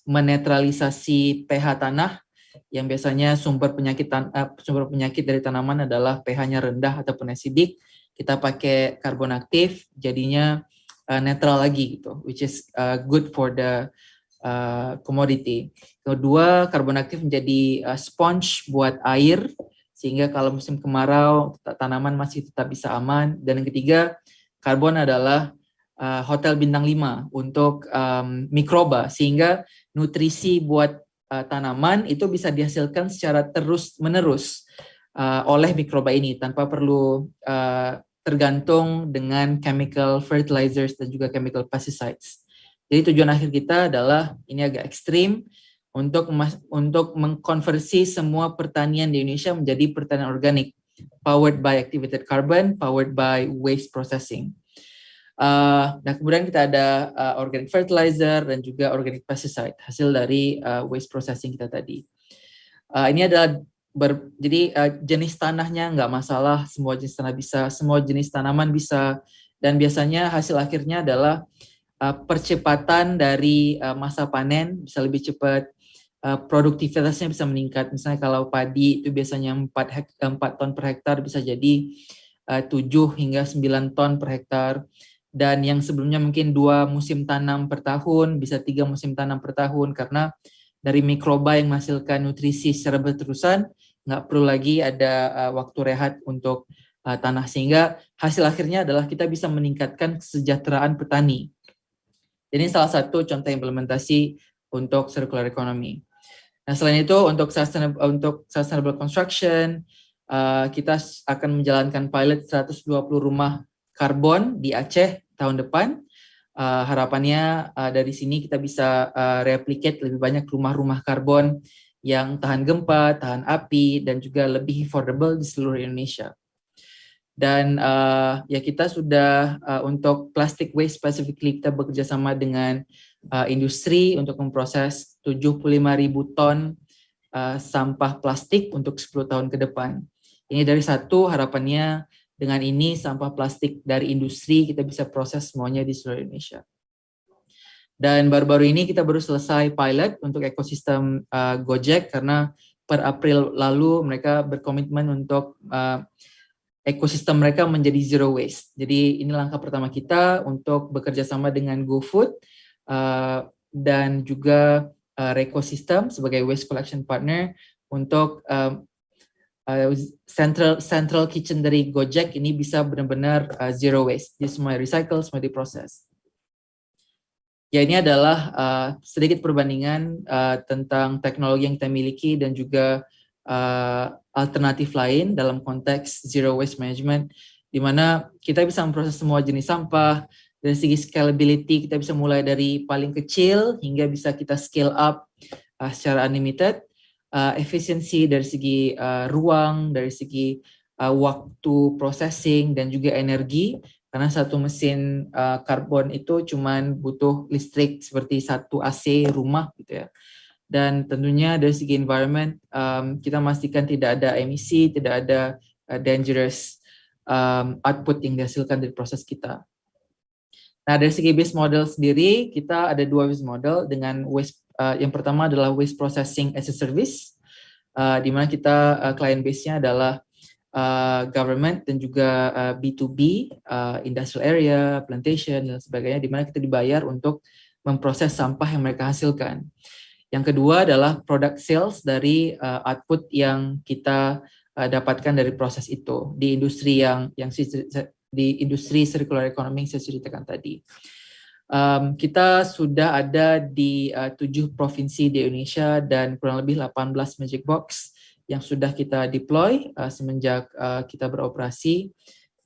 menetralisasi pH tanah, yang biasanya sumber penyakit dari tanaman adalah pH-nya rendah ataupun acidic. Kita pakai karbon aktif, jadinya netral lagi gitu, which is good for the commodity. Kedua, karbon aktif menjadi sponge buat air, sehingga kalau musim kemarau tanaman masih tetap bisa aman. Dan yang ketiga, karbon adalah hotel bintang 5 untuk mikroba, sehingga nutrisi buat tanaman itu bisa dihasilkan secara terus-menerus oleh mikroba ini tanpa perlu tergantung dengan chemical fertilizers dan juga chemical pesticides. Jadi tujuan akhir kita adalah, ini agak ekstrim, untuk mengkonversi semua pertanian di Indonesia menjadi pertanian organik, powered by activated carbon, powered by waste processing. Nah, kemudian kita ada organic fertilizer dan juga organic pesticide, hasil dari waste processing kita tadi. Ini adalah jadi jenis tanahnya nggak masalah, semua jenis tanah bisa, semua jenis tanaman bisa, dan biasanya hasil akhirnya adalah percepatan dari masa panen bisa lebih cepat, produktivitasnya bisa meningkat. Misalnya kalau padi itu biasanya 4 ton per hektar bisa jadi 7 hingga 9 ton per hektar. Dan yang sebelumnya mungkin 2 musim tanam per tahun bisa 3 musim tanam per tahun, karena dari mikroba yang menghasilkan nutrisi secara berterusan, nggak perlu lagi ada waktu rehat untuk tanah, sehingga hasil akhirnya adalah kita bisa meningkatkan kesejahteraan petani. Ini salah satu contoh implementasi untuk circular economy. Nah, selain itu untuk sustainable construction, kita akan menjalankan pilot 120 rumah karbon di Aceh tahun depan. Harapannya dari sini kita bisa replicate lebih banyak rumah-rumah karbon yang tahan gempa, tahan api, dan juga lebih affordable di seluruh Indonesia. Dan ya kita sudah untuk plastic waste specifically kita bekerja sama dengan industri untuk memproses 75.000 ton sampah plastik untuk 10 tahun ke depan. Ini dari satu, harapannya dengan ini sampah plastik dari industri kita bisa proses semuanya di seluruh Indonesia. Dan baru-baru ini kita baru selesai pilot untuk ekosistem Gojek karena per April lalu mereka berkomitmen untuk ekosistem mereka menjadi zero waste. Jadi ini langkah pertama kita untuk bekerja sama dengan GoFood dan juga Recosystem sebagai waste collection partner untuk central kitchen dari Gojek ini bisa benar-benar zero waste. Jadi semua recycle, semua diproses. Ya, ini adalah sedikit perbandingan tentang teknologi yang kita miliki dan juga alternatif lain dalam konteks zero waste management, di mana kita bisa memproses semua jenis sampah. Dari segi scalability, kita bisa mulai dari paling kecil hingga bisa kita scale up secara unlimited. Efisiensi dari segi ruang, dari segi waktu processing dan juga energi. Karena satu mesin karbon itu cuman butuh listrik seperti satu AC rumah gitu ya. Dan tentunya dari segi environment kita pastikan tidak ada emisi, tidak ada dangerous output yang dihasilkan dari proses kita. Nah, dari segi business model sendiri kita ada dua business model dengan waste. Yang pertama adalah waste processing as a service, di mana kita client base-nya adalah government dan juga B2B, industrial area, plantation dan sebagainya, di mana kita dibayar untuk memproses sampah yang mereka hasilkan. Yang kedua adalah product sales dari output yang kita dapatkan dari proses itu di industri yang di industri circular economy yang saya ceritakan tadi. Kita sudah ada di 7 provinsi di Indonesia dan kurang lebih 18 Magic Box yang sudah kita deploy semenjak kita beroperasi,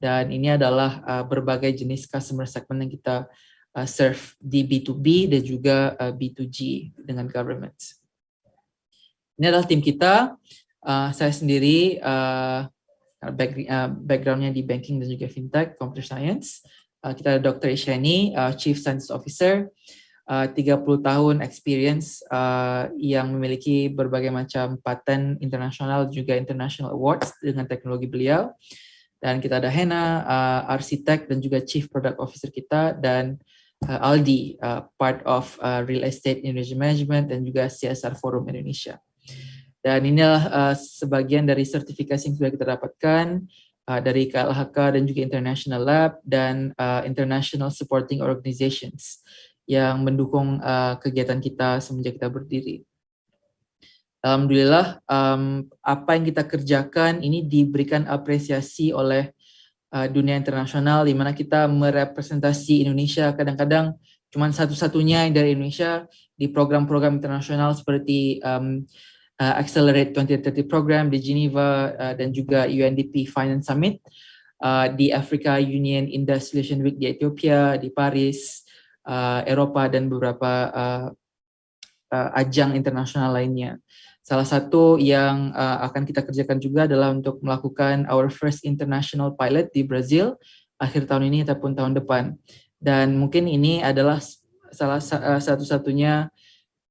dan ini adalah berbagai jenis customer segment yang kita serve di B2B dan juga B2G dengan government. Ini adalah tim kita. Saya sendiri backgroundnya di banking dan juga fintech, computer science. Kita ada Dr. Isyani, Chief Science Officer, 30 tahun experience yang memiliki berbagai macam patent internasional juga international awards dengan teknologi beliau. Dan kita ada Hena, arsitek dan juga Chief Product Officer kita, dan Aldi, part of Real Estate Indonesia Management dan juga CSR Forum Indonesia. Dan inilah sebagian dari sertifikasi yang sudah kita dapatkan dari KLHK dan juga International Lab dan International Supporting Organizations yang mendukung kegiatan kita semenjak kita berdiri. Alhamdulillah, apa yang kita kerjakan ini diberikan apresiasi oleh dunia internasional, di mana kita merepresentasi Indonesia kadang-kadang cuma satu-satunya yang dari Indonesia di program-program internasional seperti Accelerate 2030 Program di Geneva dan juga UNDP Finance Summit, di Africa Union Industrialization Week di Ethiopia, di Paris, Eropa, dan beberapa ajang internasional lainnya. Salah satu yang akan kita kerjakan juga adalah untuk melakukan our first international pilot di Brazil akhir tahun ini ataupun tahun depan. Dan mungkin ini adalah salah satu-satunya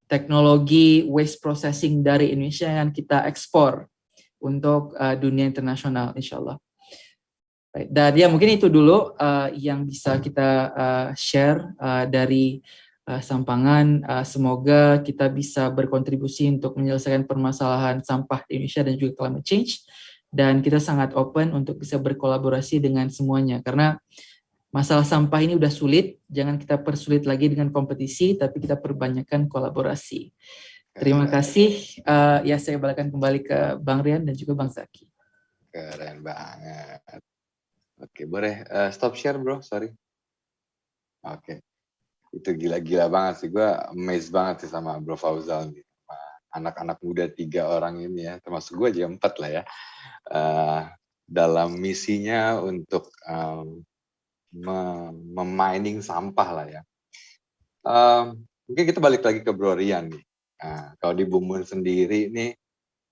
teknologi waste processing dari Indonesia yang kita ekspor untuk dunia internasional, insya Allah. Dan ya mungkin itu dulu yang bisa kita share dari Sampangan. Semoga kita bisa berkontribusi untuk menyelesaikan permasalahan sampah di Indonesia dan juga climate change. Dan kita sangat open untuk bisa berkolaborasi dengan semuanya, karena masalah sampah ini udah sulit, jangan kita persulit lagi dengan kompetisi, tapi kita perbanyakkan kolaborasi. Terima kasih. Ya, saya balikan kembali ke Bang Rian dan juga Bang Zaki. Keren banget. Oke, boleh stop share bro, sorry. Oke. Itu gila-gila banget sih, gue amazed banget sih sama Bro Fauzal nih. Sama anak-anak muda 3 orang ini ya, termasuk gue aja 4 lah ya. Eh, dalam misinya untuk memining sampah lah ya. Mungkin kita balik lagi ke Bro Rian nih. Nah, kalau di Bumun sendiri nih,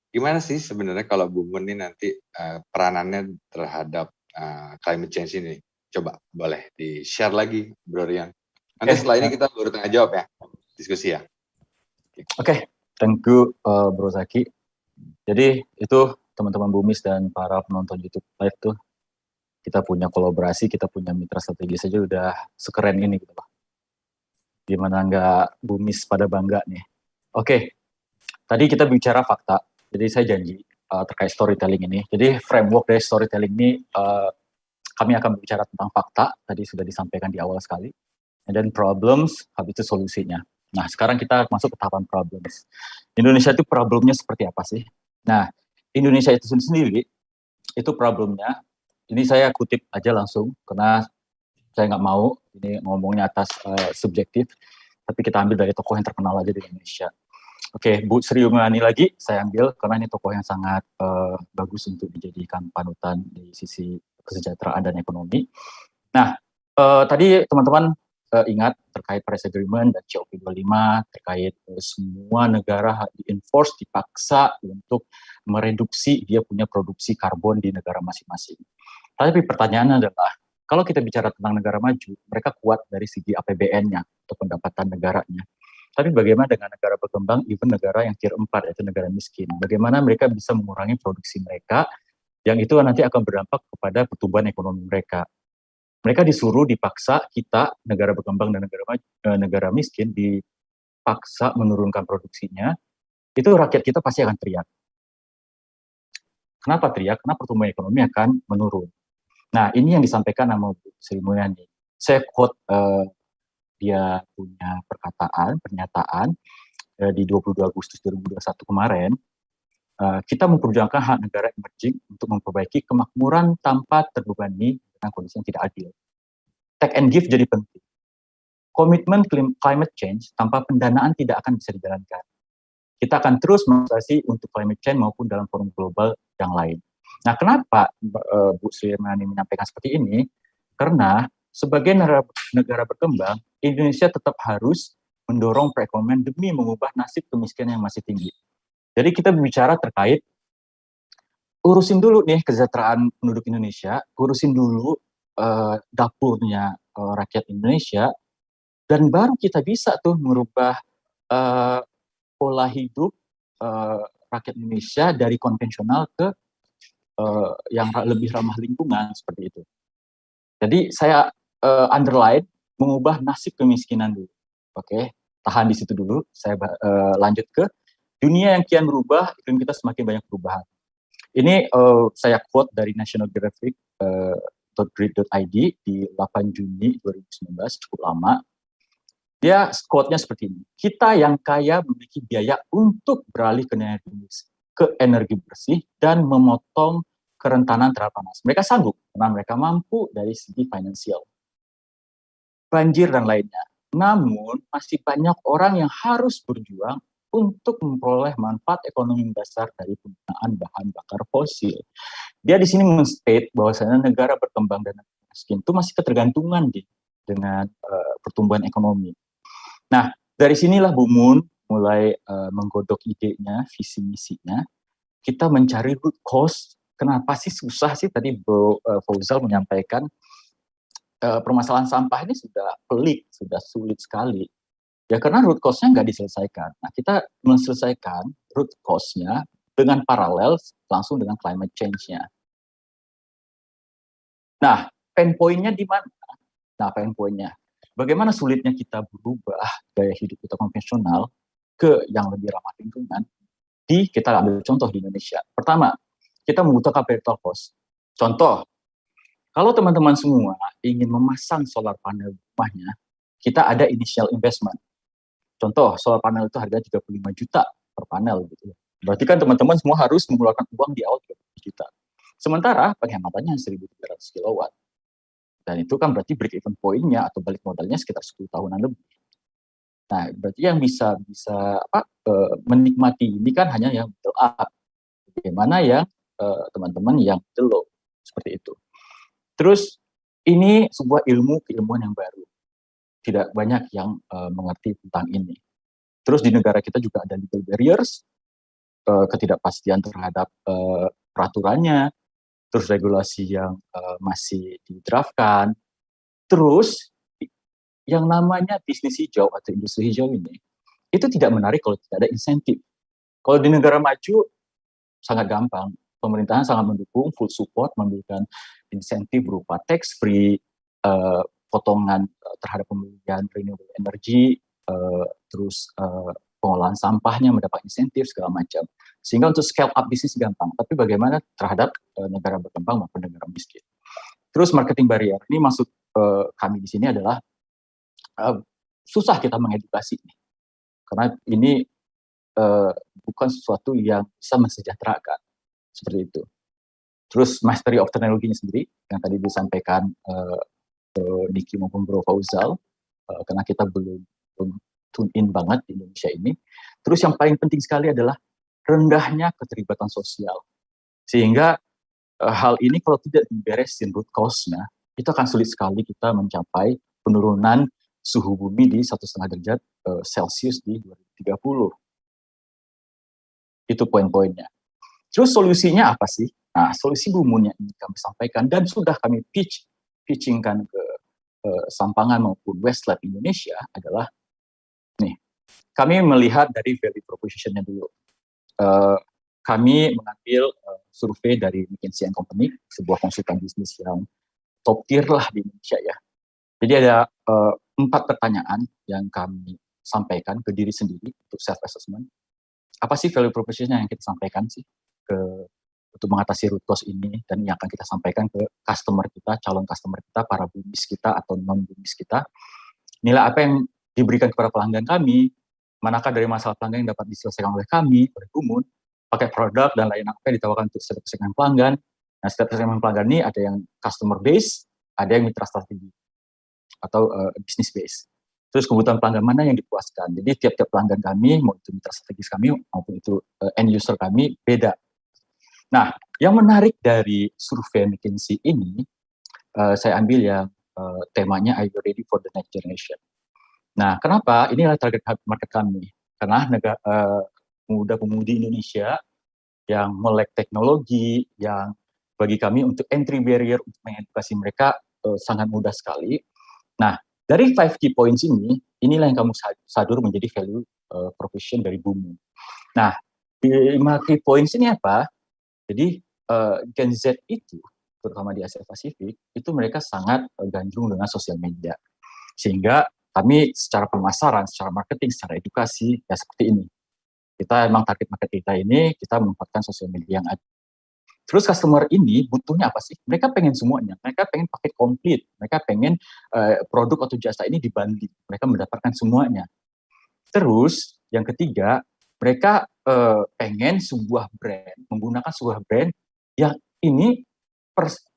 gimana sih sebenarnya kalau Bumun nih nanti peranannya terhadap climate change ini? Coba boleh di-share lagi, Bro Rian. Nanti setelah ini kita baru tengah jawab ya, diskusi ya. Oke, thank you Bro Zaki. Jadi itu teman-teman Bumis dan para penonton YouTube Live tuh, kita punya kolaborasi, kita punya mitra strategis saja udah sekeren ini gitu Pak. Gimana nggak Bumis pada bangga nih. Oke, tadi kita bicara fakta, jadi saya janji terkait storytelling ini. Jadi framework dari storytelling ini kami akan berbicara tentang fakta, tadi sudah disampaikan di awal sekali. And then problems, habis itu solusinya. Nah, sekarang kita masuk ke tahapan problems. Indonesia itu problemnya seperti apa sih? Nah, Indonesia itu sendiri, itu problemnya, ini saya kutip aja langsung, karena saya nggak mau, ini ngomongnya atas subjektif, tapi kita ambil dari tokoh yang terkenal aja di Indonesia. Oke, Bu Sri Mulyani lagi saya ambil, karena ini tokoh yang sangat bagus untuk dijadikan panutan di sisi kesejahteraan dan ekonomi. Nah, tadi teman-teman ingat terkait Paris Agreement dan COP25, terkait semua negara di-enforce, dipaksa untuk mereduksi dia punya produksi karbon di negara masing-masing. Tapi pertanyaannya adalah, kalau kita bicara tentang negara maju, mereka kuat dari segi APBN-nya atau pendapatan negaranya. Tapi bagaimana dengan negara berkembang, even negara yang tier 4, yaitu negara miskin? Bagaimana mereka bisa mengurangi produksi mereka, yang itu nanti akan berdampak kepada pertumbuhan ekonomi mereka. Mereka disuruh, dipaksa, kita, negara berkembang dan negara miskin, dipaksa menurunkan produksinya, itu rakyat kita pasti akan teriak. Kenapa teriak? Karena pertumbuhan ekonomi akan menurun. Nah, ini yang disampaikan sama Bu Sri Mulyani. Saya quote, dia punya pernyataan di 22 Agustus 2021 kemarin, kita memperjuangkan hak negara emerging untuk memperbaiki kemakmuran tanpa terbebani dengan kondisi yang tidak adil. Take and give jadi penting. Komitmen climate change tanpa pendanaan tidak akan bisa dijalankan. Kita akan terus mengatasi untuk climate change maupun dalam forum global yang lain. Nah, kenapa Bu Sri Mulyani menyampaikan seperti ini? Karena sebagai negara berkembang, Indonesia tetap harus mendorong perekonomian demi mengubah nasib kemiskinan yang masih tinggi. Jadi kita berbicara terkait urusin dulu nih kesejahteraan penduduk Indonesia, urusin dulu dapurnya rakyat Indonesia, dan baru kita bisa tuh merubah pola hidup rakyat Indonesia dari konvensional ke yang lebih ramah lingkungan seperti itu. Jadi saya underline mengubah nasib kemiskinan dulu. Oke, tahan di situ dulu. Saya lanjut ke dunia yang kian berubah, iklim kita semakin banyak perubahan. Ini saya quote dari National Geographic .grid.id di 8 Juni 2019, cukup lama. Dia quote-nya seperti ini. Kita yang kaya memiliki biaya untuk beralih ke energi bersih dan memotong kerentanan terhadap panas. Mereka sanggup karena mereka mampu dari segi finansial. Banjir dan lainnya. Namun masih banyak orang yang harus berjuang untuk memperoleh manfaat ekonomi dasar dari penggunaan bahan bakar fosil. Dia di sini men-state bahwasanya negara berkembang dan miskin itu masih ketergantungan dengan pertumbuhan ekonomi. Nah, dari sinilah Bu Mun mulai menggodok idenya, visi misinya. Kita mencari root cause. Kenapa sih susah sih? Tadi Bro Fauzal menyampaikan permasalahan sampah ini sudah pelik, sudah sulit sekali. Ya karena root cause-nya nggak diselesaikan. Nah, kita menyelesaikan root cause-nya dengan paralel langsung dengan climate change-nya. Nah, pain point-nya di mana? Nah, pain point-nya. Bagaimana sulitnya kita berubah gaya hidup kita konvensional ke yang lebih ramah lingkungan? Kita ambil contoh di Indonesia. Pertama, kita membutuhkan capital cost. Contoh, kalau teman-teman semua ingin memasang solar panel di rumahnya, kita ada initial investment. Contoh, solar panel itu harga 35 juta per panel gitu. Berarti kan teman-teman semua harus mengeluarkan uang di awal 35 juta. Sementara penghematannya 1.300 kilowatt. Dan itu kan berarti break even point-nya atau balik modalnya sekitar 10 tahunan lebih. Nah, berarti yang bisa menikmati ini kan hanya yang middle up. Bagaimana yang teman-teman yang middle low, seperti itu. Terus ini sebuah keilmuan yang baru. Tidak banyak yang mengerti tentang ini. Terus di negara kita juga ada legal barriers, ketidakpastian terhadap peraturannya, terus regulasi yang masih didraftkan. Terus yang namanya bisnis hijau atau industri hijau ini, itu tidak menarik kalau tidak ada insentif. Kalau di negara maju, sangat gampang. Pemerintahan sangat mendukung, full support, memberikan insentif berupa tax free, potongan terhadap pembelian renewable energy, terus pengolahan sampahnya mendapat insentif segala macam. Sehingga untuk scale up bisnis gampang. Tapi bagaimana terhadap negara berkembang maupun negara miskin. Terus marketing barrier. Ini maksud kami di sini adalah susah kita mengedukasi ini. Karena ini bukan sesuatu yang bisa mensejahterakan. Seperti itu. Terus mastery of teknologinya sendiri, yang tadi disampaikan Niki maupun Bro Fauzal, karena kita belum tune in banget di Indonesia ini. Terus yang paling penting sekali adalah rendahnya keterlibatan sosial. Sehingga hal ini kalau tidak diberesin root cause-nya, itu akan sulit sekali kita mencapai penurunan suhu bumi di 1,5 derajat Celcius di 2030. Itu poin-poinnya. Terus solusinya apa sih? Nah, solusi Bumun yang ini kami sampaikan dan sudah kami pitchingkan ke Sampangan maupun Westlab Indonesia adalah, nih, kami melihat dari value proposition-nya dulu. Kami mengambil survei dari McKinsey & Company, sebuah konsultan bisnis yang top tier lah di Indonesia ya. Jadi ada 4 pertanyaan yang kami sampaikan ke diri sendiri untuk self-assessment. Apa sih value proposition yang kita sampaikan sih untuk mengatasi root cause ini, dan yang akan kita sampaikan ke customer kita, calon customer kita, para bumis kita atau non-bumis kita. Nilai apa yang diberikan kepada pelanggan kami, manakah dari masalah pelanggan yang dapat diselesaikan oleh kami, oleh Bumun, pakai produk dan lain apa yang ditawarkan untuk setiap segmen pelanggan. Nah, setiap segmen pelanggan ini ada yang customer base, ada yang mitra strategi, atau business base. Terus kebutuhan pelanggan mana yang dipuaskan. Jadi tiap-tiap pelanggan kami, mau itu mitra strategis kami, maupun itu end user kami, beda. Nah, yang menarik dari survei McKinsey ini, saya ambil yang temanya Are You Ready for the Next Generation? Nah, kenapa? Inilah target market kami. Karena pemuda-pemudi Indonesia yang melek teknologi, yang bagi kami untuk entry barrier untuk mengedukasi mereka sangat mudah sekali. Nah, dari 5 key points ini, inilah yang kamu sadur menjadi value proposition dari Bumun. Nah, di 5 key points ini apa? Jadi Gen Z itu, terutama di Asia Pasifik, itu mereka sangat gandrung dengan sosial media. Sehingga kami secara pemasaran, secara marketing, secara edukasi, ya seperti ini. Kita emang target market kita ini, kita memanfaatkan sosial media yang ada. Terus customer ini butuhnya apa sih? Mereka pengen semuanya. Mereka pengen paket komplit. Mereka pengen produk atau jasa ini dibanding. Mereka mendapatkan semuanya. Terus yang ketiga, mereka pengen sebuah brand, menggunakan sebuah brand yang ini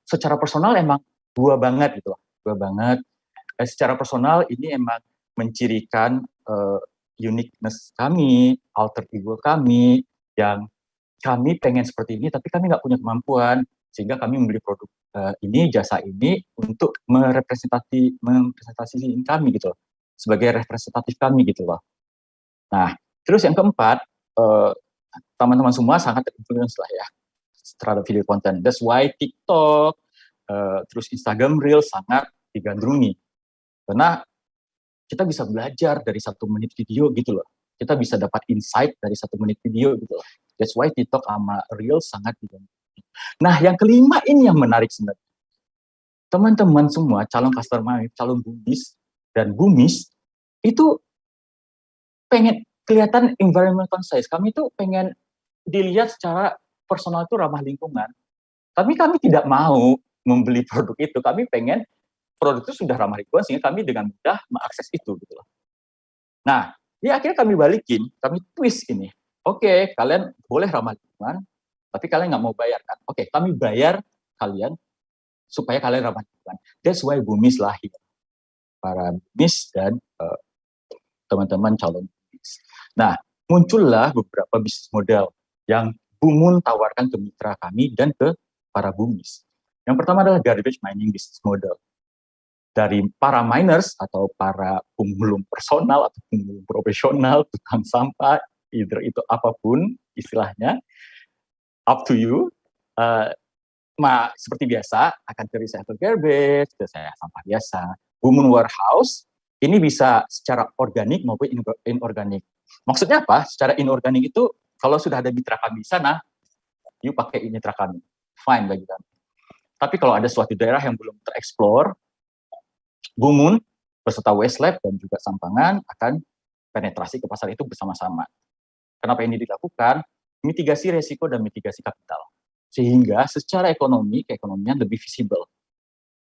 secara personal emang gua banget gitu loh. Gua banget. Secara personal ini emang mencirikan uniqueness kami, alter ego kami, yang kami pengen seperti ini, tapi kami nggak punya kemampuan, sehingga kami membeli produk ini, jasa ini, untuk merepresentasikan kami gitu loh, sebagai representatif kami gitu loh. Nah, terus yang keempat, teman-teman semua sangat terinfluence lah ya, terhadap video konten. That's why TikTok, terus Instagram Reels sangat digandrungi. Karena kita bisa belajar dari 1 menit video gitu loh. Kita bisa dapat insight dari 1 menit video gitu loh. That's why TikTok sama Reels sangat digandrungi. Nah, yang kelima ini yang menarik sebenarnya. Teman-teman semua, calon customer, calon bumis dan bumis, itu pengen kelihatan environment conscious. Kami tuh pengen dilihat secara personal itu ramah lingkungan. Tapi kami tidak mau membeli produk itu. Kami pengen produk itu sudah ramah lingkungan sehingga kami dengan mudah mengakses itu gitu loh. Nah, ya akhirnya kami balikin, kami twist ini. Oke, kalian boleh ramah lingkungan, tapi kalian nggak mau bayar kan? Oke, kami bayar kalian supaya kalian ramah lingkungan. That's why Bumis lahir. Para Bumis dan teman-teman calon Bumis. Nah, muncullah beberapa bisnis model yang Bumun tawarkan ke mitra kami dan ke para Bumis. Yang pertama adalah garbage mining business model. Dari para miners atau para pemulung personal atau pemulung profesional, tukang sampah, either itu apapun istilahnya, up to you. Seperti biasa akan ke recycle garbage, ke sampah biasa. Bumun warehouse ini bisa secara organik maupun inorganik. Maksudnya apa? Secara inorganik itu kalau sudah ada mitra kami di sana, you pakai mitra kami, fine bagi kami. Tapi kalau ada suatu daerah yang belum tereksplor, Bumun beserta Westlab dan juga Sampangan akan penetrasi ke pasar itu bersama-sama. Kenapa ini dilakukan? Mitigasi resiko dan mitigasi kapital. Sehingga secara ekonomi, keekonomian lebih visible.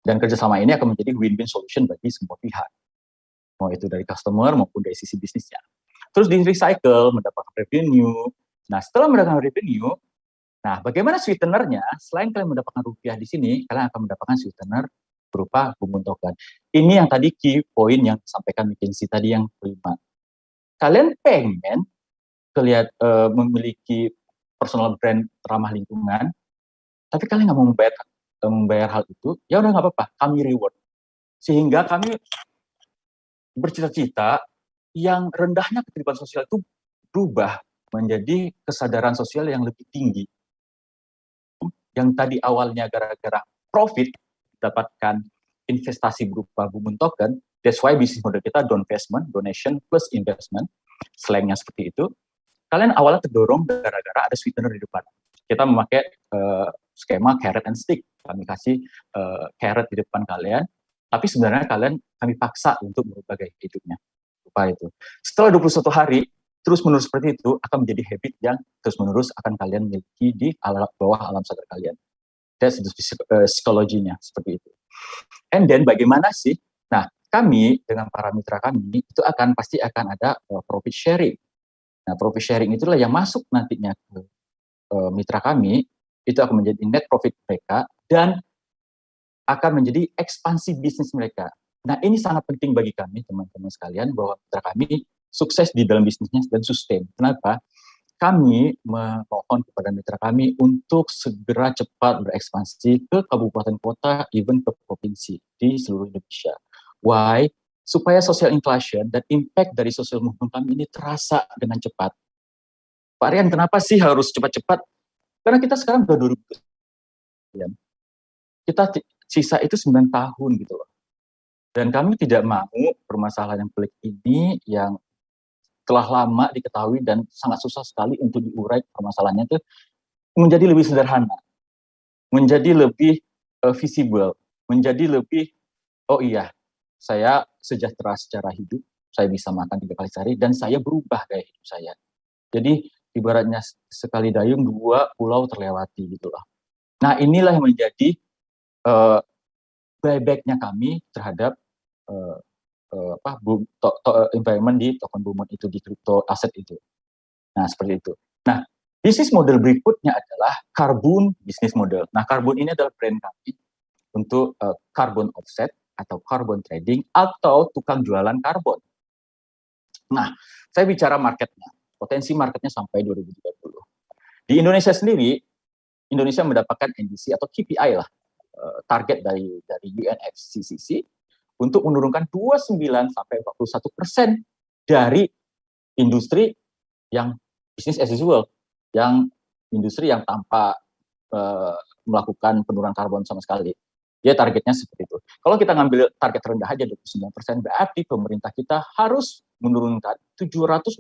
Dan kerjasama ini akan menjadi win-win solution bagi semua pihak. Mau itu dari customer maupun dari sisi bisnisnya. Terus di recycle, mendapatkan revenue. Nah, setelah mendapatkan revenue, nah bagaimana sweetenernya? Selain kalian mendapatkan rupiah di sini, kalian akan mendapatkan sweetener berupa Bumun token. Ini yang tadi key point yang disampaikan McKinsey tadi yang kelima. Kalian pengen memiliki personal brand ramah lingkungan, tapi kalian nggak mau membayar hal itu, ya udah nggak apa-apa, kami reward. Sehingga kami bercita-cita yang rendahnya keterlibatan sosial itu berubah menjadi kesadaran sosial yang lebih tinggi. Yang tadi awalnya gara-gara profit, dapatkan investasi berupa Bumun token, that's why bisnis model kita donation plus investment, slangnya seperti itu. Kalian awalnya terdorong gara-gara ada sweetener di depan. Kita memakai skema carrot and stick. Kami kasih carrot di depan kalian, tapi sebenarnya kami paksa untuk merubah gaya hidupnya. Lupa itu. Setelah 21 hari, terus-menerus seperti itu akan menjadi habit yang terus-menerus akan kalian miliki di bawah alam sadar kalian. That's the psikologinya, seperti itu. And then bagaimana sih? Nah, kami dengan para mitra kami itu pasti akan ada profit sharing. Nah, profit sharing itulah yang masuk nantinya ke mitra kami, itu akan menjadi net profit mereka dan akan menjadi ekspansi bisnis mereka. Nah, ini sangat penting bagi kami, teman-teman sekalian, bahwa mitra kami sukses di dalam bisnisnya dan sustain. Kenapa? Kami memohon kepada mitra kami untuk segera cepat berekspansi ke kabupaten kota, even ke provinsi di seluruh Indonesia. Why? Supaya social inclusion dan impact dari social movement kami ini terasa dengan cepat. Pak Rian, kenapa sih harus cepat-cepat? Karena kita sekarang sudah 2000. Kita sisa itu 9 tahun gitu loh. Dan kami tidak mau permasalahan yang pelik ini yang telah lama diketahui dan sangat susah sekali untuk diurai permasalahannya itu menjadi lebih sederhana, menjadi lebih visible, menjadi lebih, oh iya, saya sejahtera secara hidup, saya bisa makan 3 kali sehari, dan saya berubah gaya hidup saya. Jadi, ibaratnya sekali dayung 2 pulau terlewati gitu loh. Nah, inilah yang menjadi buyback-nya kami terhadap environment di token Bumun itu, di crypto aset itu. Nah, seperti itu. Nah, bisnis model berikutnya adalah carbon business model. Nah, carbon ini adalah brand kami untuk carbon offset atau carbon trading atau tukang jualan karbon. Nah, saya bicara marketnya, potensi marketnya sampai 2030. Di Indonesia sendiri, Indonesia mendapatkan NDC atau KPI lah, target dari UNFCCC untuk menurunkan 29-41% dari industri yang business as usual, yang industri yang tanpa melakukan penurunan karbon sama sekali. Ya targetnya seperti itu. Kalau kita ngambil target rendah aja 29%, berarti pemerintah kita harus menurunkan 767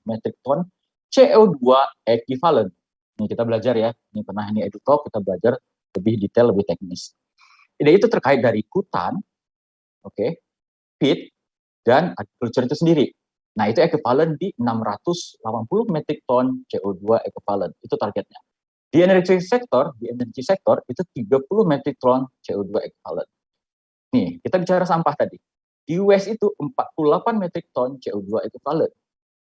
metrik ton CO2 equivalent. Ini kita belajar ya, ini pernah ini EduTalk, kita belajar lebih detail, lebih teknis. Ini itu terkait dari hutan, feed, dan agriculture itu sendiri. Nah, itu equivalent di 680 metrik ton CO2 equivalent, itu targetnya. Di energi sektor itu 30 metrik ton CO2 equivalent. Nih, kita bicara sampah tadi. Di US itu 48 metrik ton CO2 equivalent.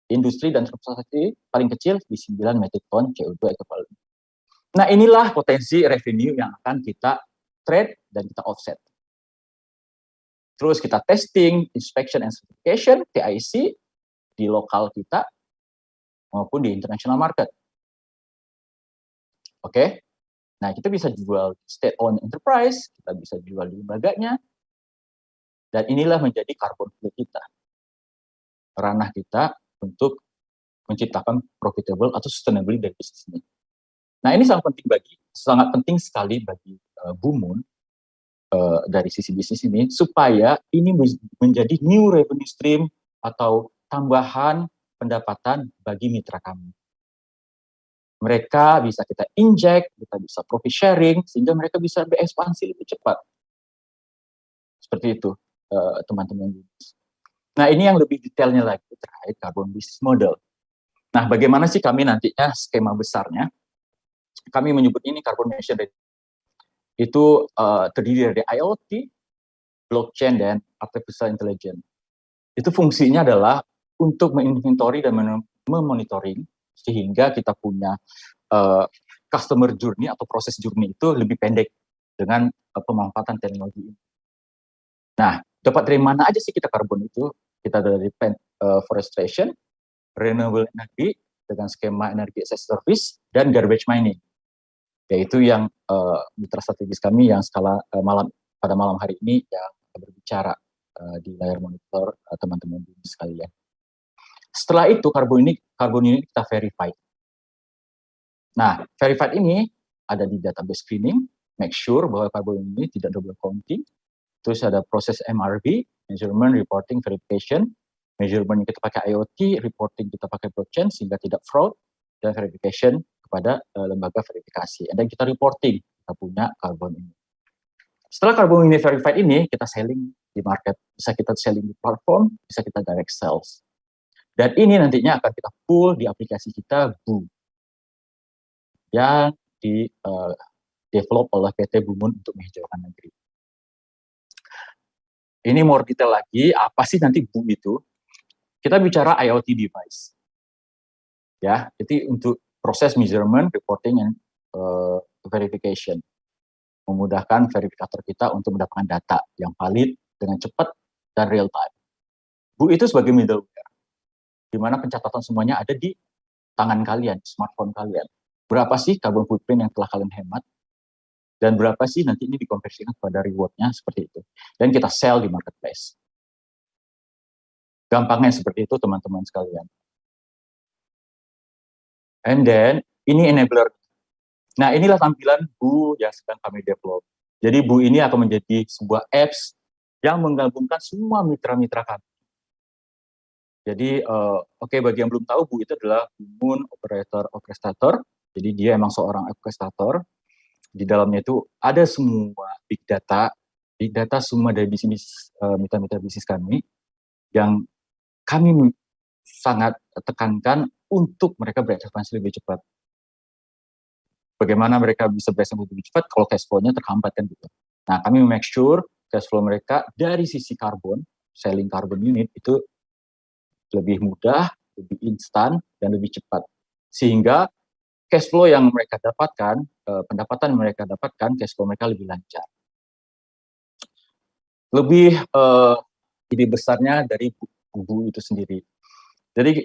Industri dan transportasi paling kecil di 9 metrik ton CO2 equivalent. Nah, inilah potensi revenue yang akan kita trade, dan kita offset. Terus kita testing, inspection and certification, TIC, di lokal kita maupun di international market. Oke, nah kita bisa jual state-owned enterprise, kita bisa jual di lembaganya, dan inilah menjadi carbon play kita. Ranah kita untuk menciptakan profitable atau sustainable dari bisnis ini. Nah ini sangat penting sekali bagi Bumun dari sisi bisnis ini, supaya ini menjadi new revenue stream atau tambahan pendapatan bagi mitra kami. Mereka bisa kita inject, kita bisa profit sharing, sehingga mereka bisa berekspansi lebih cepat. Seperti itu, teman-teman. Nah, ini yang lebih detailnya lagi terkait carbon business model. Nah, bagaimana sih kami nantinya skema besarnya? Kami menyebut ini carbon emission rate. Itu terdiri dari IoT, blockchain, dan artificial intelligence. Itu fungsinya adalah untuk menginventory dan memonitoring, sehingga kita punya customer journey atau proses journey itu lebih pendek dengan pemanfaatan teknologi ini. Nah, dapat dari mana aja sih kita karbon itu? Kita dari forestation, renewable energy, dengan skema energy as a service, dan garbage mining. Yaitu yang mitra strategis kami yang pada malam hari ini yang berbicara di layar monitor teman-teman sekalian. Setelah itu karbon ini kita verify. Nah, verified ini ada di database screening, make sure bahwa karbon ini tidak double counting. Terus ada proses MRV, measurement, reporting, verification. Measurement kita pakai IoT, reporting kita pakai blockchain sehingga tidak fraud, dan verification kepada lembaga verifikasi. Dan kita reporting, kita punya karbon ini. Setelah karbon ini verified ini, kita selling di market. Bisa kita selling di platform, bisa kita direct sales. Dan ini nantinya akan kita pull di aplikasi kita, Bu, yang di develop oleh PT Bumun untuk menghijaukan negeri. Ini more detail lagi, apa sih nanti Bu itu? Kita bicara IoT device. Ya, jadi untuk proses measurement, reporting, and verification. Memudahkan verifikator kita untuk mendapatkan data yang valid dengan cepat dan real time. Bu itu sebagai middleware, di mana pencatatan semuanya ada di tangan kalian, smartphone kalian. Berapa sih carbon footprint yang telah kalian hemat, dan berapa sih nanti ini dikonversikan kepada reward-nya, seperti itu. Dan kita sell di marketplace. Gampangnya seperti itu, teman-teman sekalian. And then, ini enabler. Nah, inilah tampilan Bu yang sedang kami develop. Jadi, Bu ini akan menjadi sebuah apps yang menggabungkan semua mitra-mitra kami. Jadi, bagi yang belum tahu, Bu itu adalah Bumun Operator Orchestrator. Jadi, dia emang seorang orchestrator. Di dalamnya itu ada semua big data semua dari bisnis, mitra-mitra bisnis kami, yang kami sangat tekankan untuk mereka berekspansi lebih cepat. Bagaimana mereka bisa berekspansi lebih cepat kalau cash flow-nya terhambat kan gitu. Nah, kami make sure cash flow mereka dari sisi karbon, selling carbon unit itu lebih mudah, lebih instan, dan lebih cepat. Sehingga cash flow yang mereka dapatkan, pendapatan yang mereka dapatkan, cash flow mereka lebih lancar. Lebih ide besarnya dari Bu itu sendiri. Jadi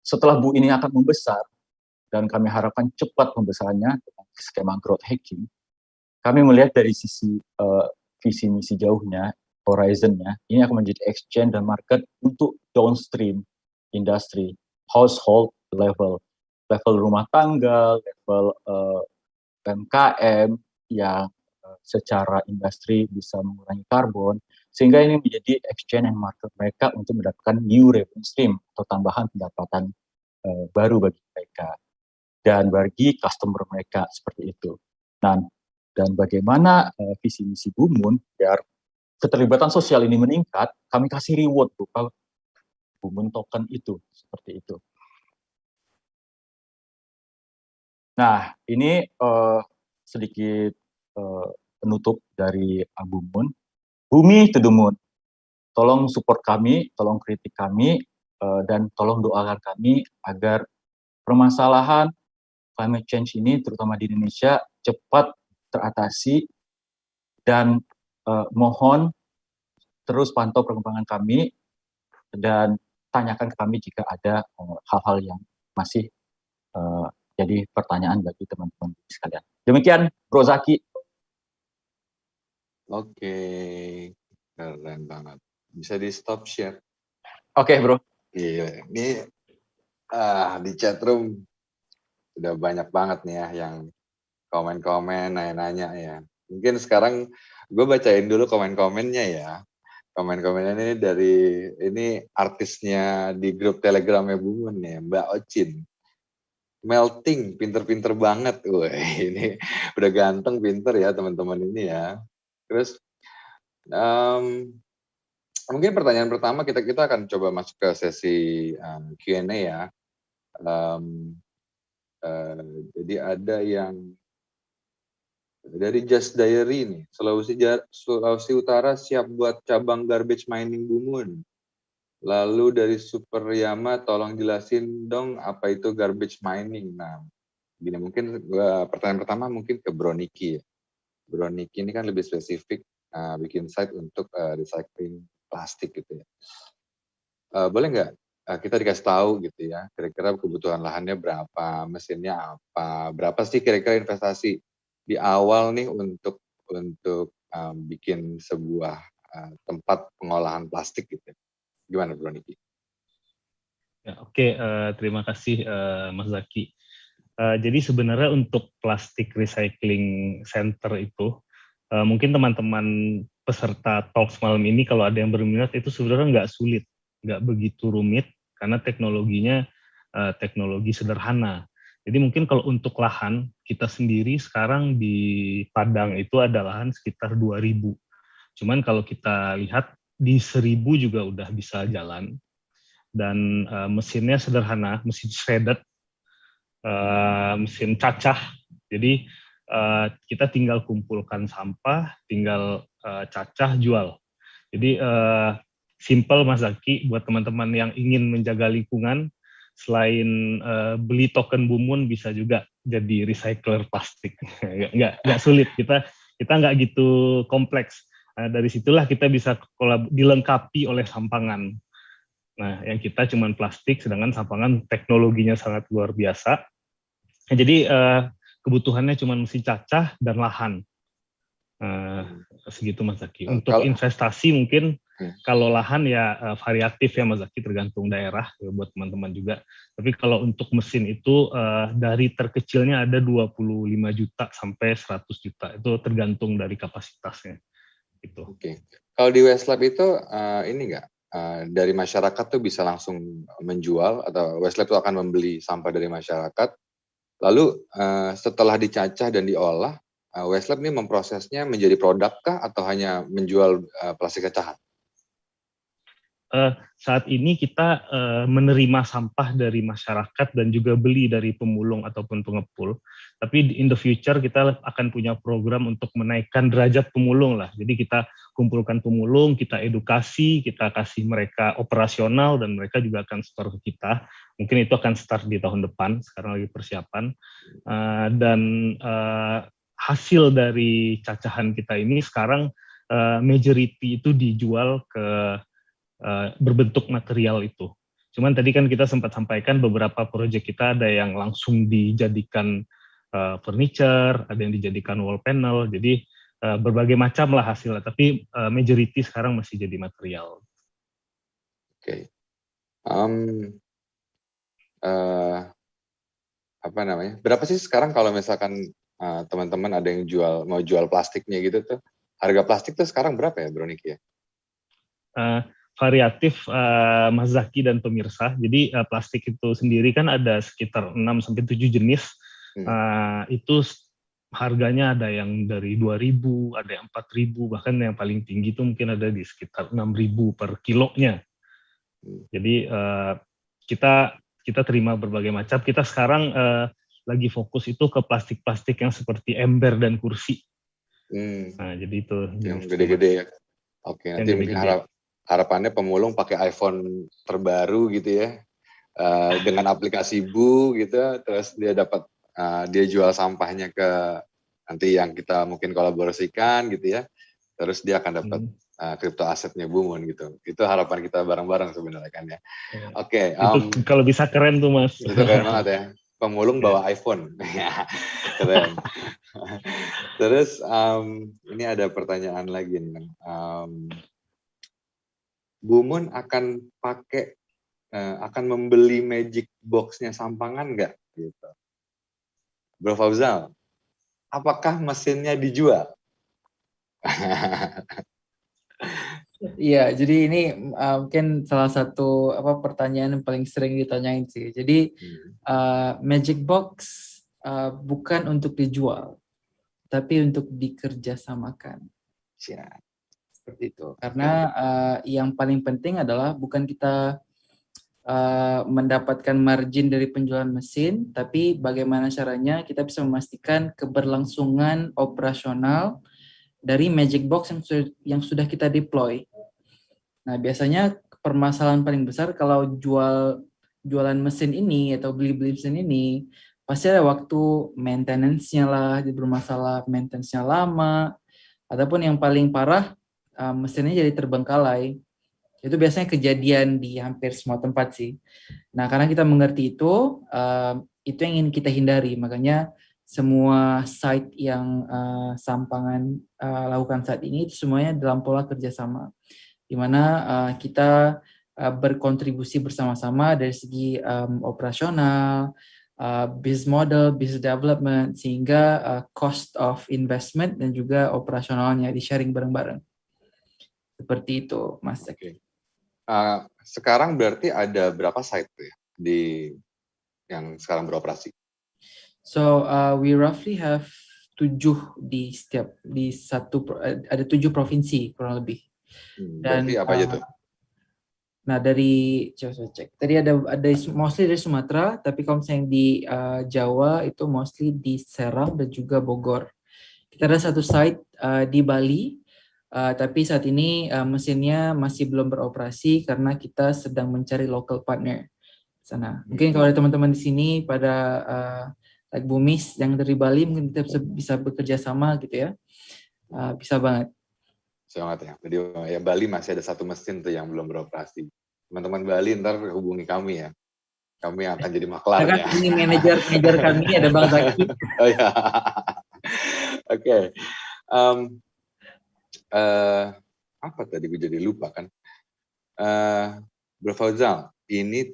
setelah Bu ini akan membesar, dan kami harapkan cepat pembesarannya dengan skema growth hacking, kami melihat dari sisi visi misi jauhnya, horizon-nya, ini akan menjadi exchange dan market untuk downstream industri, household level rumah tangga, level UMKM yang secara industri bisa mengurangi karbon, sehingga ini menjadi exchange and market mereka untuk mendapatkan new revenue stream atau tambahan pendapatan baru bagi mereka dan bagi customer mereka, seperti itu. Dan bagaimana visi misi Bumun biar keterlibatan sosial ini meningkat, kami kasih reward berupa Bumun token itu, seperti itu. Nah, ini sedikit penutup dari Bumun. Bumi to the moon. Tolong support kami, tolong kritik kami, dan tolong doakan kami agar permasalahan climate change ini, terutama di Indonesia, cepat teratasi dan mohon terus pantau perkembangan kami dan tanyakan ke kami jika ada hal-hal yang masih jadi pertanyaan bagi teman-teman sekalian. Demikian, Bro Zaki. Oke, keren banget. Bisa di stop share. Oke, Bro. Gila, ini di chat room udah banyak banget nih ya yang komen-komen, nanya-nanya ya. Mungkin sekarang gue bacain dulu komen-komennya ya. Komen-komennya ini dari ini artisnya di grup Telegramnya Bungun ya, Mbak Ocin. Melting, pinter-pinter banget. Wah, ini udah ganteng, pinter ya teman-teman ini ya. Terus mungkin pertanyaan pertama kita akan coba masuk ke sesi Q&A ya. Jadi ada yang dari Just Diary nih, Sulawesi Utara siap buat cabang garbage mining Bungun. Lalu dari Super Yama, tolong jelasin dong apa itu garbage mining. Nah, gini mungkin pertanyaan pertama mungkin ke Bro Niki ya. Bro Niki ini kan lebih spesifik bikin site untuk recycling plastik gitu ya. Boleh nggak kita dikasih tahu gitu ya, kira-kira kebutuhan lahannya berapa, mesinnya apa, berapa sih kira-kira investasi di awal nih untuk bikin sebuah tempat pengolahan plastik gitu. Gimana Bro Niki? Ya, oke, terima kasih Mas Zaki. Jadi sebenarnya untuk plastik recycling center itu, mungkin teman-teman peserta Talks malam ini kalau ada yang berminat itu sebenarnya nggak sulit, nggak begitu rumit karena teknologinya teknologi sederhana. Jadi mungkin kalau untuk lahan, kita sendiri sekarang di Padang itu ada lahan sekitar 2.000. Cuman kalau kita lihat di 1.000 juga udah bisa jalan. Dan mesinnya sederhana, mesin shredded, mesin cacah. Jadi kita tinggal kumpulkan sampah, tinggal cacah, jual. Jadi simple Mas Zaki, buat teman-teman yang ingin menjaga lingkungan, selain beli token Bungun bisa juga jadi recycler plastik. Nggak sulit, kita nggak gitu kompleks. Dari situlah kita bisa dilengkapi oleh Sampangan. Nah, yang kita cuman plastik, sedangkan Sampangan teknologinya sangat luar biasa. Nah, jadi kebutuhannya cuma mesin cacah dan lahan. Segitu Mas Zaki. Untuk investasi mungkin kalau lahan ya variatif ya Mas Zaki, tergantung daerah ya, buat teman-teman juga. Tapi kalau untuk mesin itu dari terkecilnya ada 25 juta sampai 100 juta. Itu tergantung dari kapasitasnya. Gitu. Oke. Kalau di Westlab itu ini enggak dari masyarakat tuh bisa langsung menjual atau Westlab itu akan membeli sampah dari masyarakat. Lalu setelah dicacah dan diolah, Westlab ini memprosesnya menjadi produk kah atau hanya menjual plastik cacahan? Saat ini kita menerima sampah dari masyarakat dan juga beli dari pemulung ataupun pengepul. Tapi in the future kita akan punya program untuk menaikkan derajat pemulung lah. Jadi kita kumpulkan pemulung, kita edukasi, kita kasih mereka operasional dan mereka juga akan store ke kita. Mungkin itu akan start di tahun depan, sekarang lagi persiapan. Dan hasil dari cacahan kita ini sekarang majority itu dijual ke berbentuk material itu. Cuman tadi kan kita sempat sampaikan beberapa proyek kita ada yang langsung dijadikan furniture, ada yang dijadikan wall panel, jadi berbagai macam lah hasilnya, tapi majority sekarang masih jadi material. Oke. Apa namanya? Berapa sih sekarang kalau misalkan teman-teman ada yang mau jual plastiknya gitu tuh, harga plastik tuh sekarang berapa ya Bro Niki ya? Variatif Mas Zaki dan pemirsa. Jadi plastik itu sendiri kan ada sekitar 6-7 jenis. Itu harganya ada yang dari 2.000, ada yang 4.000, bahkan yang paling tinggi itu mungkin ada di sekitar 6.000 per kilonya. Jadi kita terima berbagai macam. Kita sekarang lagi fokus itu ke plastik-plastik yang seperti ember dan kursi. Nah, jadi itu yang gede-gede ya. Oke, nanti mungkin harapannya pemulung pakai iPhone terbaru gitu ya, dengan aplikasi Bu gitu, terus dia dia jual sampahnya ke nanti yang kita mungkin kolaborasikan gitu ya, terus dia akan dapat crypto asetnya Bumun gitu. Itu harapan kita bareng-bareng sebenarnya kan ya. Oke, Itu kalau bisa keren tuh Mas. itu keren banget ya. Pemulung bawa iPhone. Keren. Terus ini ada pertanyaan lagi nih. Bumun akan akan membeli magic box-nya Sampangan nggak? Gitu. Bro Fauzal, apakah mesinnya dijual? Iya, jadi ini mungkin salah satu pertanyaan yang paling sering ditanyain sih. Jadi Magic Box bukan untuk dijual, tapi untuk dikerjasamakan. Siap. Seperti itu. Karena yang paling penting adalah bukan kita mendapatkan margin dari penjualan mesin, tapi bagaimana caranya kita bisa memastikan keberlangsungan operasional dari Magic Box yang sudah kita deploy. Nah, biasanya permasalahan paling besar kalau jualan mesin ini atau beli mesin ini, pasti ada waktu maintenance-nya lah, bermasalah, maintenance-nya lama, ataupun yang paling parah, mesinnya jadi terbengkalai. Itu biasanya kejadian di hampir semua tempat sih. Nah, karena kita mengerti itu yang ingin kita hindari. Makanya semua site yang Sampangan lakukan saat ini itu semuanya dalam pola kerjasama, di mana kita berkontribusi bersama-sama dari segi operasional, business model, business development, sehingga cost of investment dan juga operasionalnya di-sharing bareng-bareng. Seperti itu, Mas. Okay. Sekarang berarti ada berapa site tuh ya yang sekarang beroperasi? So we roughly have 7 ada 7 provinsi kurang lebih. Dan berarti apa aja tuh? Nah, coba saya cek. Tadi ada mostly dari Sumatera, tapi kalau misalnya di Jawa itu mostly di Serang dan juga Bogor. Kita ada satu site di Bali, tapi saat ini mesinnya masih belum beroperasi karena kita sedang mencari local partner sana. Mungkin kalau ada teman-teman di sini pada like Bumis yang dari Bali, mungkin kita bisa bekerja sama gitu ya. Bisa banget. Sangat ya. Jadi ya Bali masih ada satu mesin tuh yang belum beroperasi. Teman-teman Bali ntar hubungi kami ya. Kami akan jadi maklarnya. Kan ini manajer kami ada Bang Zaki. Oh ya. Oke. Apa tadi gue jadi lupa kan. Bro Fauzal, ini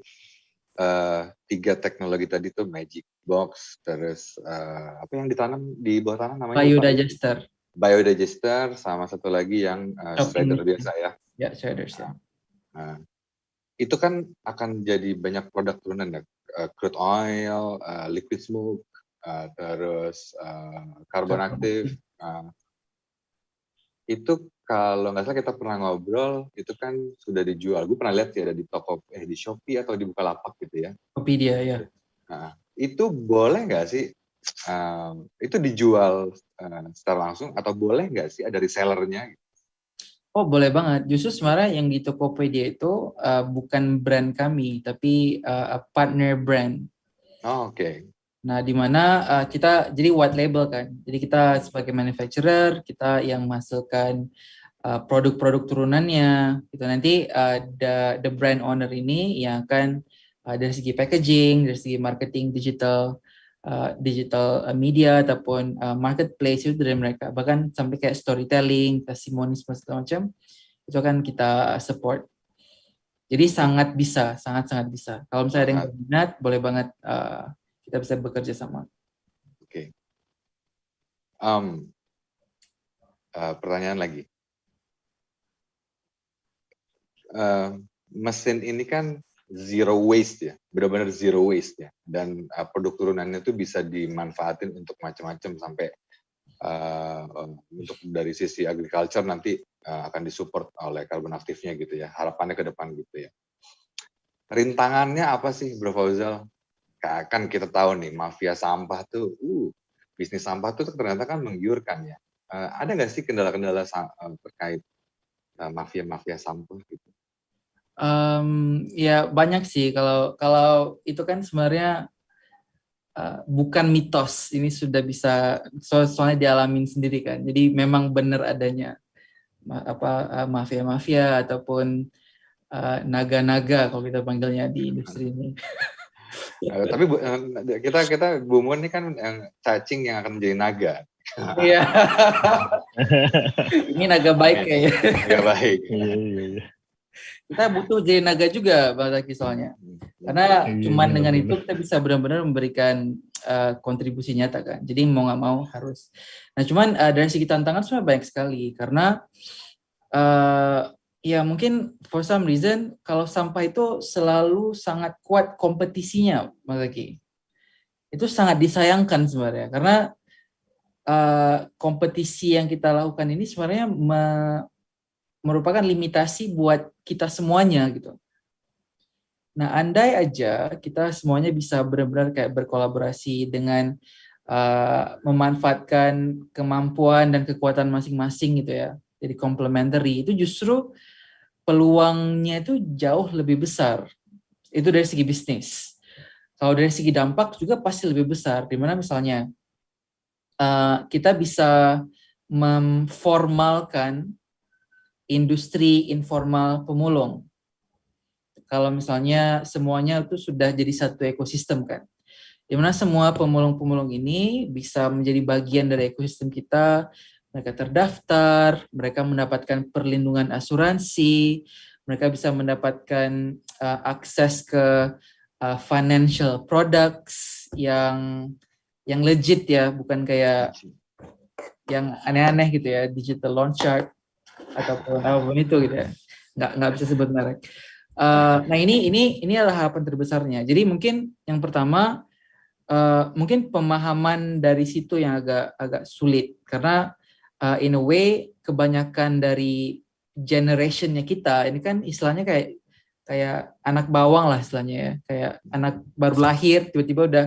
3 teknologi tadi tuh Magic Box, terus apa yang ditanam di bawah tanah namanya? Biodigester. Biodigester, sama satu lagi yang shredder biasa ya. Ya, shredder ya. Itu kan akan jadi banyak produk turunan ya. Crude oil, liquid smoke, terus karbon aktif. Itu kalau nggak salah kita pernah ngobrol, itu kan sudah dijual. Gue pernah lihat sih ada di toko, di Shopee atau di Bukalapak gitu ya. Tokopedia ya. Nah, itu boleh nggak sih? Itu dijual secara langsung atau boleh nggak sih ada resellernya? Oh, boleh banget. Justru sebenarnya yang di Tokopedia itu bukan brand kami, tapi partner brand. Oh, oke. Nah, di mana kita jadi white label kan. Jadi kita sebagai manufacturer, kita yang masukkan produk-produk turunannya. Itu nanti the brand owner ini yang akan dari segi packaging, dari segi marketing digital media ataupun marketplace itu dari mereka. Bahkan sampai kayak storytelling, testimoni segala macam itu akan kita support. Jadi sangat sangat bisa. Kalau misalnya ada yang berminat, boleh banget kita bisa bekerja sama. Oke. Pertanyaan lagi. Mesin ini kan zero waste ya, benar-benar zero waste ya, dan produk turunannya itu bisa dimanfaatin untuk macam-macam sampai untuk dari sisi agriculture nanti akan disupport oleh karbon aktifnya gitu ya, harapannya ke depan gitu ya. Rintangannya apa sih Bro Fauzal? Kan kita tahu nih mafia sampah tuh, bisnis sampah tuh ternyata kan menggiurkan ya. Ada nggak sih kendala-kendala terkait mafia sampah gitu? Ya banyak sih. Kalau itu kan sebenarnya bukan mitos. Ini sudah bisa soalnya dialamin sendiri kan. Jadi memang benar adanya. mafia-mafia ataupun naga-naga kalau kita panggilnya di industri ini. Tapi kita Bu Mun ini kan yang cacing yang akan menjadi naga. Iya. Ini naga baik kayaknya. Naga baik. Iya. Kita butuh jadi naga juga Bang Zaki soalnya. Karena cuman dengan itu kita bisa benar-benar memberikan kontribusi nyata kan. Jadi mau nggak mau harus. Nah cuman dari segi tantangan sebenarnya banyak sekali karena ya mungkin for some reason kalau sampah itu selalu sangat kuat kompetisinya Mas Zaki. Itu sangat disayangkan sebenarnya karena kompetisi yang kita lakukan ini sebenarnya merupakan limitasi buat kita semuanya gitu. Nah, andai aja kita semuanya bisa benar-benar kayak berkolaborasi dengan memanfaatkan kemampuan dan kekuatan masing-masing gitu ya. Jadi complementary itu justru peluangnya itu jauh lebih besar. Itu dari segi bisnis. Kalau dari segi dampak juga pasti lebih besar. Dimana misalnya kita bisa memformalkan industri informal pemulung. Kalau misalnya semuanya itu sudah jadi satu ekosistem kan. Di mana semua pemulung-pemulung ini bisa menjadi bagian dari ekosistem kita, mereka terdaftar, mereka mendapatkan perlindungan asuransi, mereka bisa mendapatkan akses ke financial products yang legit ya, bukan kayak yang aneh-aneh gitu ya, digital loan shark ataupun apapun itu gitu ya, nggak bisa sebut merek. Nah ini adalah harapan terbesarnya. Jadi mungkin yang pertama mungkin pemahaman dari situ yang agak sulit karena in a way kebanyakan dari generationnya kita ini kan istilahnya kayak anak bawang lah istilahnya ya, kayak anak baru lahir tiba-tiba udah,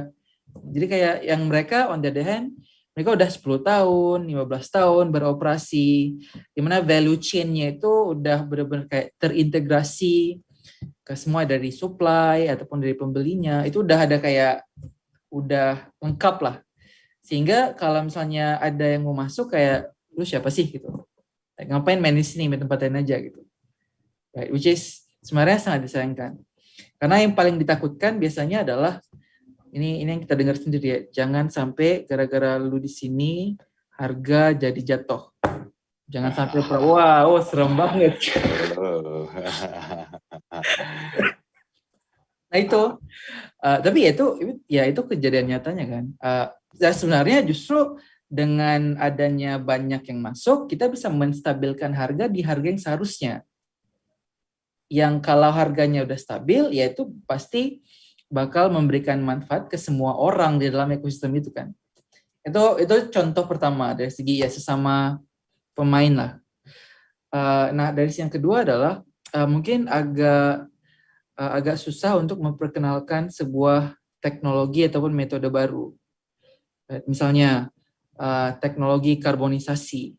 jadi kayak yang mereka on the other hand mereka udah 10 tahun, 15 tahun beroperasi, di mana value chain-nya itu udah benar-benar kayak terintegrasi ke semua dari supply ataupun dari pembelinya, itu udah ada kayak, udah lengkap lah. Sehingga kalau misalnya ada yang mau masuk kayak, lu siapa sih gitu? Kayak, ngapain main di sini, main tempat lain aja gitu. Right? Which is sebenarnya sangat disayangkan. Karena yang paling ditakutkan biasanya adalah ini yang kita dengar sendiri ya, jangan sampai gara-gara lu di sini harga jadi jatuh. Jangan sampai serem banget. Nah itu, tapi itu kejadian nyatanya kan. Sebenarnya justru dengan adanya banyak yang masuk, kita bisa menstabilkan harga di harga yang seharusnya. Yang kalau harganya udah stabil, ya itu pasti bakal memberikan manfaat ke semua orang di dalam ekosistem itu kan. Itu contoh pertama dari segi ya sesama pemain lah. Nah dari yang kedua adalah mungkin agak susah untuk memperkenalkan sebuah teknologi ataupun metode baru. Right? Misalnya teknologi karbonisasi,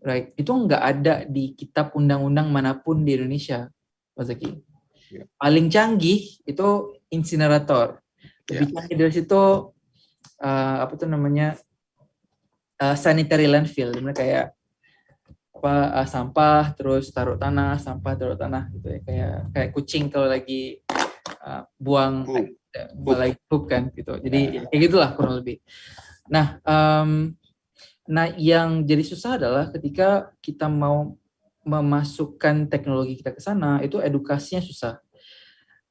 right? Itu nggak ada di kitab undang-undang manapun di Indonesia, Pak Zaki. Paling canggih itu insinerator. Lebih canggih dari situ sanitary landfill, dimana kayak sampah terus taruh tanah, sampah taruh tanah gitu ya, kayak kucing kalau lagi buang lagi pup kan gitu. Jadi kayak gitulah kurang lebih. Nah, yang jadi susah adalah ketika kita mau memasukkan teknologi kita ke sana, itu edukasinya susah.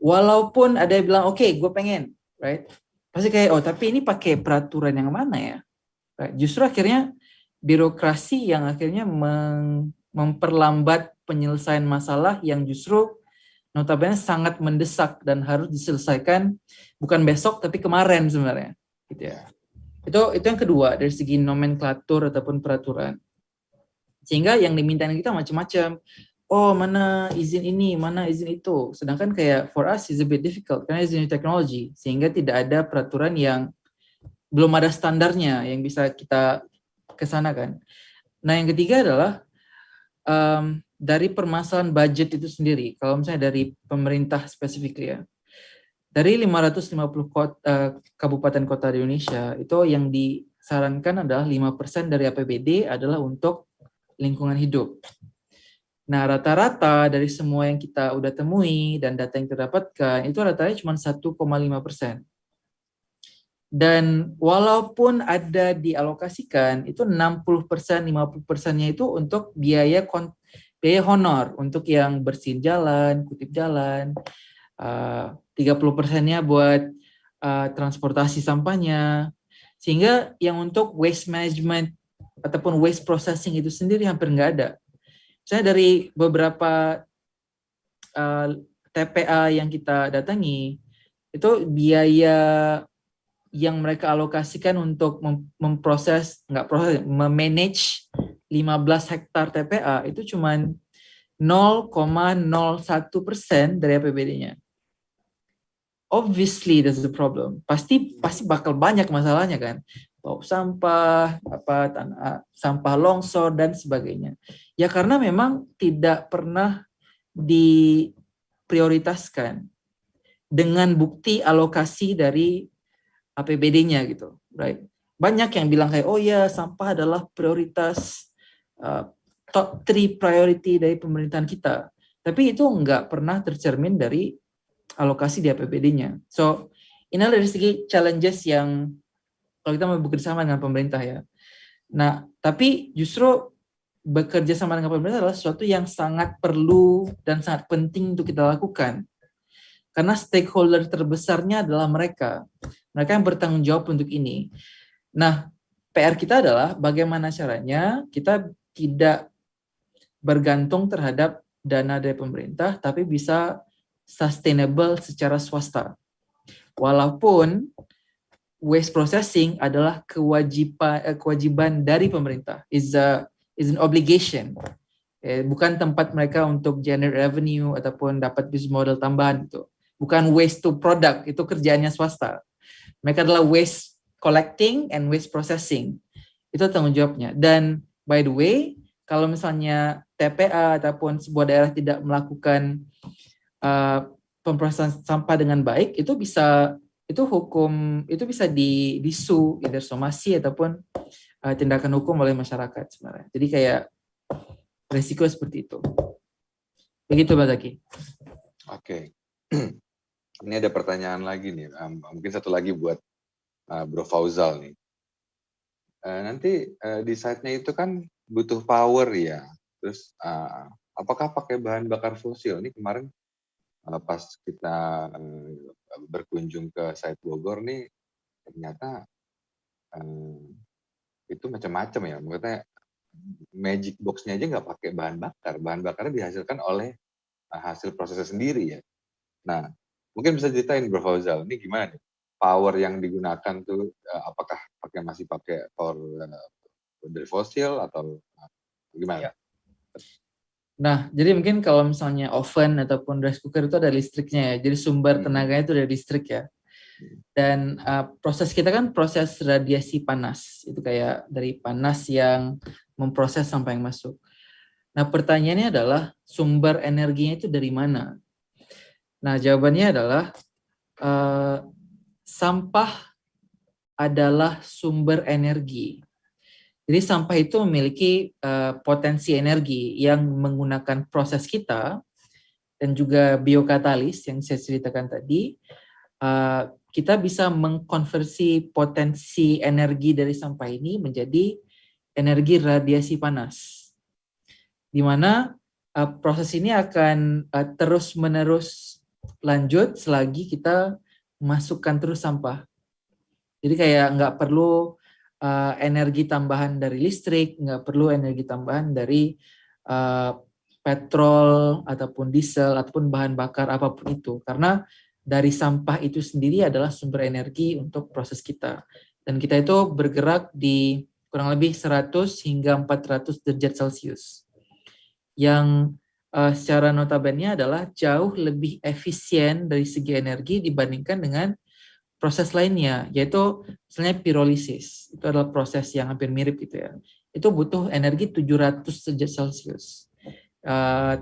Walaupun ada yang bilang, oke, gue pengen, right? Pasti kayak, tapi ini pakai peraturan yang mana ya? Right? Justru akhirnya birokrasi yang akhirnya memperlambat penyelesaian masalah yang justru notabene sangat mendesak dan harus diselesaikan bukan besok tapi kemarin sebenarnya, gitu ya. Itu yang kedua dari segi nomenklatur ataupun peraturan. Sehingga yang dimintain kita macam-macam. Oh, mana izin ini, mana izin itu. Sedangkan kayak for us is a bit difficult karena izin teknologi, sehingga tidak ada peraturan yang belum ada standarnya yang bisa kita kesana kan. Nah, yang ketiga adalah dari permasalahan budget itu sendiri. Kalau misalnya dari pemerintah spesifik ya. Dari 550 kabupaten kota di Indonesia, itu yang disarankan adalah 5% dari APBD adalah untuk lingkungan hidup. Nah, rata-rata dari semua yang kita udah temui dan data yang kita dapatkan itu rata-rata cuma 1,5%. Dan walaupun ada dialokasikan, itu 60%, 50%-nya itu untuk biaya honor, untuk yang bersihin jalan, kutip jalan, 30%-nya buat transportasi sampahnya, sehingga yang untuk waste management ataupun waste processing itu sendiri hampir nggak ada. Saya dari beberapa TPA yang kita datangi, itu biaya yang mereka alokasikan untuk memanage 15 hektar TPA itu cuma 0,01% dari APBD-nya. Obviously that's the problem. Pasti bakal banyak masalahnya kan. Bau sampah, sampah longsor dan sebagainya. Ya karena memang tidak pernah diprioritaskan dengan bukti alokasi dari APBD-nya gitu, right? Banyak yang bilang kayak, oh ya sampah adalah prioritas top 3 priority dari pemerintahan kita. Tapi itu nggak pernah tercermin dari alokasi di APBD-nya. So, ini dari segi challenges yang kalau kita mau bekerja sama dengan pemerintah ya. Nah, tapi justru bekerja sama dengan pemerintah adalah sesuatu yang sangat perlu dan sangat penting untuk kita lakukan. Karena stakeholder terbesarnya adalah mereka. Mereka yang bertanggung jawab untuk ini. Nah, PR kita adalah bagaimana caranya kita tidak bergantung terhadap dana dari pemerintah, tapi bisa sustainable secara swasta. Walaupun waste processing adalah kewajiban dari pemerintah, is an obligation. Bukan tempat mereka untuk generate revenue ataupun dapat business model tambahan itu. Bukan waste to product, itu kerjaannya swasta. Mereka adalah waste collecting and waste processing. Itu tanggung jawabnya. Dan by the way, kalau misalnya TPA ataupun sebuah daerah tidak melakukan pemrosesan sampah dengan baik, itu bisa disu, either somasi ataupun tindakan hukum oleh masyarakat sebenarnya. Jadi kayak resiko seperti itu. Begitu Pak Zaki. Oke. Ini ada pertanyaan lagi nih, mungkin satu lagi buat Bro Fauzal nih. Nanti di site-nya itu kan butuh power ya, terus apakah pakai bahan bakar fosil? Ini kemarin pas kita berkunjung ke site Bogor nih, ternyata itu macam-macam ya, maksudnya magic box-nya aja nggak pakai bahan bakarnya dihasilkan oleh hasil prosesnya sendiri ya. Nah, mungkin bisa ceritain Bro Fauzal, ini gimana nih? Power yang digunakan tuh apakah masih pakai power dari fosil atau gimana? Ya. Nah, jadi mungkin kalau misalnya oven ataupun rice cooker itu ada listriknya ya. Jadi sumber tenaganya itu dari listrik ya. Dan proses kita kan proses radiasi panas. Itu kayak dari panas yang memproses sampah yang masuk. Nah, pertanyaannya adalah sumber energinya itu dari mana? Nah, jawabannya adalah sampah adalah sumber energi. Jadi sampah itu memiliki potensi energi yang menggunakan proses kita dan juga biokatalis yang saya ceritakan tadi, kita bisa mengkonversi potensi energi dari sampah ini menjadi energi radiasi panas. Di mana proses ini akan terus-menerus lanjut selagi kita masukkan terus sampah. Jadi kayak nggak perlu energi tambahan dari listrik, nggak perlu energi tambahan dari petrol ataupun diesel ataupun bahan bakar apapun itu, karena dari sampah itu sendiri adalah sumber energi untuk proses kita, dan kita itu bergerak di kurang lebih 100 hingga 400 derajat Celcius yang secara notabene adalah jauh lebih efisien dari segi energi dibandingkan dengan proses lainnya, yaitu misalnya pirolisis. Itu adalah proses yang hampir mirip gitu ya. Itu butuh energi 700 derajat Celcius.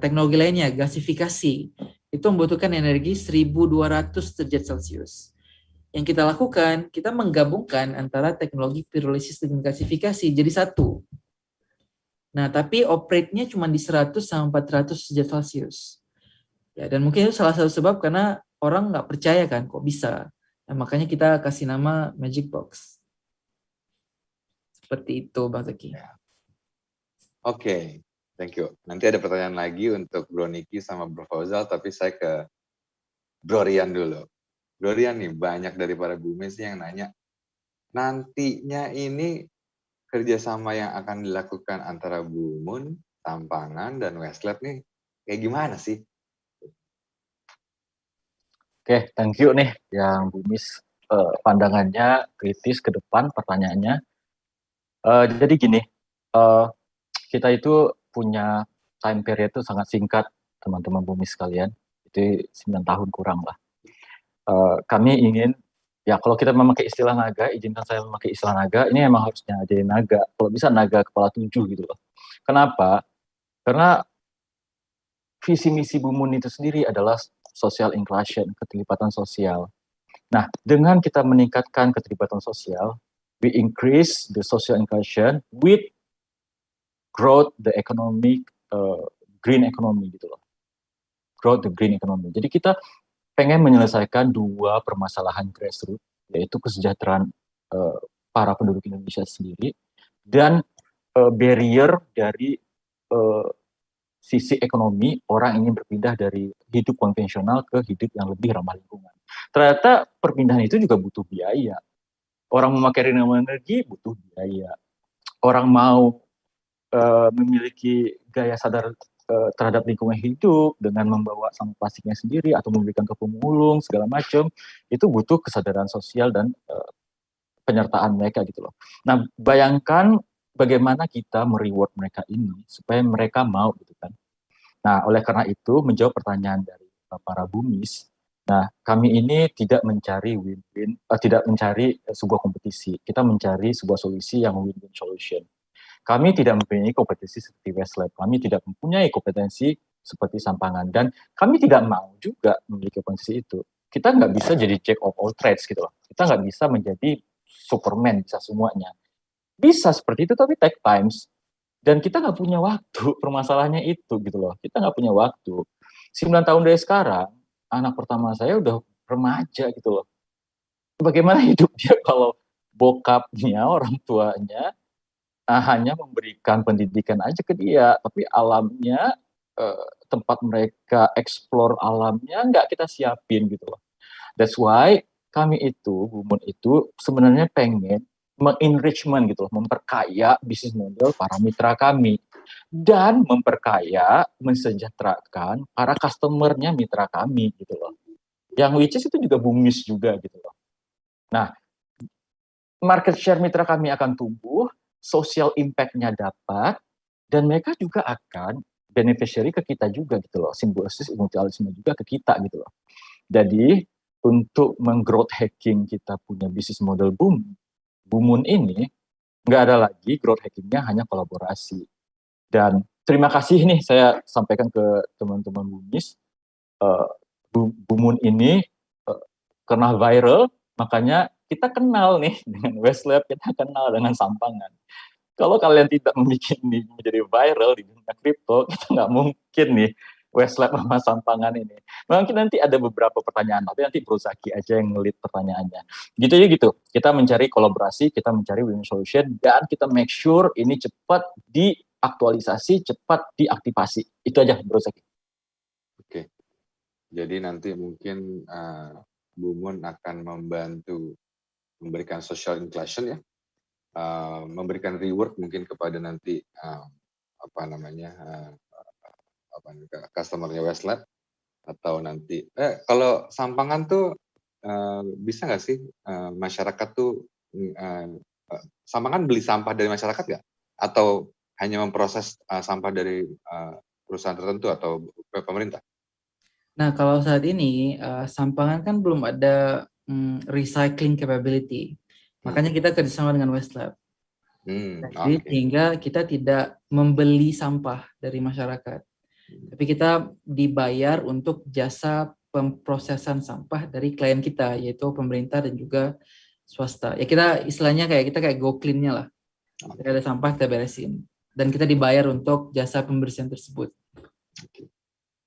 Teknologi lainnya, gasifikasi, itu membutuhkan energi 1200 derajat Celcius. Yang kita lakukan, kita menggabungkan antara teknologi pirolisis dengan gasifikasi jadi satu. Nah, tapi operate-nya cuma di 100 sampai 400 derajat Celcius. Ya, dan mungkin itu salah satu sebab karena orang nggak percaya kan, kok bisa. Nah, makanya kita kasih nama Magic Box. Seperti itu, Bang Zaki. Oke, thank you. Nanti ada pertanyaan lagi untuk Bro Niki sama Bro Fauzal, tapi saya ke Bro Rian dulu. Bro Rian nih, banyak dari para bumis yang nanya, nantinya ini kerjasama yang akan dilakukan antara Bumun, Sampangan, dan Westlab nih, kayak gimana sih? Oke, thank you nih yang Bumis pandangannya kritis ke depan pertanyaannya. Jadi gini, kita itu punya time period itu sangat singkat, teman-teman Bumis sekalian. Itu 9 tahun kurang lah. Kami ingin, ya kalau kita memakai istilah naga, izinkan saya memakai istilah naga, ini emang harusnya jadi naga. Kalau bisa naga kepala 7 gitu loh. Kenapa? Karena visi misi Bumun itu sendiri adalah social inclusion, keterlibatan sosial. Nah, dengan kita meningkatkan keterlibatan sosial, we increase the social inclusion with growth the economic green economy gitu loh. Growth the green economy. Jadi kita pengen menyelesaikan dua permasalahan grassroots, yaitu kesejahteraan para penduduk Indonesia sendiri dan barrier dari sisi ekonomi, orang ingin berpindah dari hidup konvensional ke hidup yang lebih ramah lingkungan. Ternyata perpindahan itu juga butuh biaya. Orang memakai renewable energy butuh biaya. Orang mau memiliki gaya sadar terhadap lingkungan hidup dengan membawa sampah plastiknya sendiri atau memberikan ke pemulung segala macam, itu butuh kesadaran sosial dan penyertaan mereka gitu loh. Nah, bayangkan bagaimana kita mereward mereka ini supaya mereka mau gitu kan. Nah, oleh karena itu menjawab pertanyaan dari para bumis, nah kami ini tidak mencari win-win, tidak mencari sebuah kompetisi, kita mencari sebuah solusi yang win-win solution. Kami tidak mempunyai kompetisi seperti Westlab, kami tidak mempunyai kompetensi seperti Sampangan, dan kami tidak mau juga memiliki kompetensi itu. Kita nggak bisa jadi jack of all trades gitu loh. Kita nggak bisa menjadi Superman, bisa semuanya. Bisa seperti itu, tapi take times. Dan kita nggak punya waktu, permasalahannya itu gitu loh. Kita nggak punya waktu. 9 tahun dari sekarang, anak pertama saya udah remaja gitu loh. Bagaimana hidup dia kalau bokapnya, orang tuanya, hanya memberikan pendidikan aja ke dia, tapi alamnya, tempat mereka explore alamnya nggak kita siapin gitu loh. That's why kami itu, Bumun itu sebenarnya pengen mengenrichment gitu loh, memperkaya bisnis model para mitra kami dan memperkaya, mensejahterakan para customernya mitra kami gitu loh. Yang which is itu juga Bumis juga gitu loh. Nah, market share mitra kami akan tumbuh, social impact-nya dapat, dan mereka juga akan beneficiary ke kita juga gitu loh. Simbiosis mutualisme juga ke kita gitu loh. Jadi untuk meng-growth hacking kita punya bisnis model Bumun ini, nggak ada lagi growth hackingnya, hanya kolaborasi. Dan terima kasih nih saya sampaikan ke teman-teman Bumis, Bumun ini karena viral, makanya kita kenal nih dengan Westlab, kita kenal dengan Sampangan. Kalau kalian tidak membuat ini menjadi viral di dunia kripto, kita nggak mungkin nih Westlab sama Sampangan ini. Mungkin nanti ada beberapa pertanyaan, tapi nanti Bro Zaki aja yang ngelit pertanyaannya. Gitu ya gitu. Kita mencari kolaborasi, kita mencari win solution, dan kita make sure ini cepat diaktualisasi, cepat diaktifasi. Itu aja Bro Zaki. Oke. Jadi nanti mungkin Bumun akan membantu memberikan social inclusion ya, memberikan reward mungkin kepada nanti customernya Westlab, atau nanti kalau Sampangan tuh bisa nggak sih masyarakat tuh Sampangan beli sampah dari masyarakat nggak, atau hanya memproses sampah dari perusahaan tertentu atau pemerintah? Nah, kalau saat ini Sampangan kan belum ada recycling capability. Makanya kita kerjasama dengan Westlab. Jadi sehingga kita tidak membeli sampah dari masyarakat. Tapi kita dibayar untuk jasa pemprosesan sampah dari klien kita, yaitu pemerintah dan juga swasta. Ya kita istilahnya kita kayak go clean-nya lah. Kita ada sampah, kita beresin. dan kita dibayar untuk jasa pembersihan tersebut.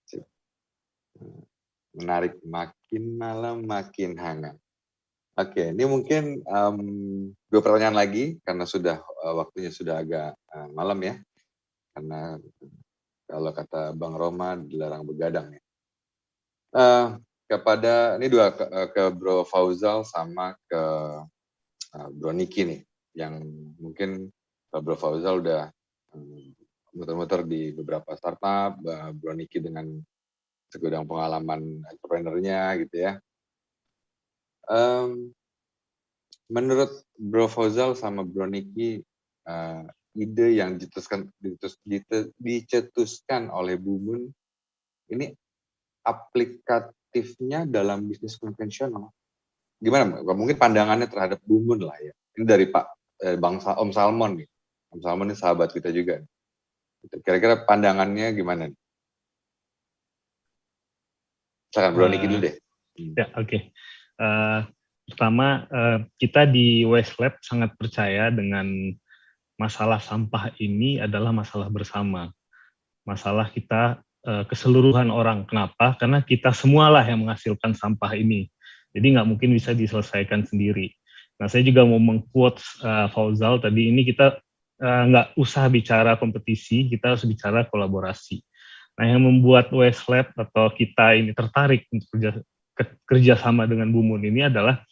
Sip. Menarik, makin malam makin hangat. Oke, ini mungkin 2 pertanyaan lagi karena sudah waktunya sudah agak malam ya. Karena kalau kata Bang Roma dilarang begadang ya. Kepada ini 2 ke Bro Fauzal sama ke Bro Niki nih, yang mungkin Bro Fauzal udah muter-muter di beberapa startup, Bro Niki dengan segudang pengalaman entrepreneurnya gitu ya. Menurut Bro Fauzal sama Bro Niki, ide yang dicetuskan oleh Bumun ini aplikatifnya dalam bisnis konvensional. Gimana? Mungkin pandangannya terhadap Bumun lah ya. Ini dari Om Salmon nih. Om Salmon ini sahabat kita juga. Kira-kira pandangannya gimana? Silakan Bro Niki dulu deh. Ya, oke. Pertama, kita di Westlab sangat percaya dengan masalah sampah ini adalah masalah bersama. Masalah kita keseluruhan orang. Kenapa? Karena kita semualah yang menghasilkan sampah ini. Jadi nggak mungkin bisa diselesaikan sendiri. Nah, saya juga mau meng-quote Fauzal tadi, ini kita nggak usah bicara kompetisi, kita harus bicara kolaborasi. Nah, yang membuat Westlab atau kita ini tertarik untuk kerjasama dengan Bumun ini adalah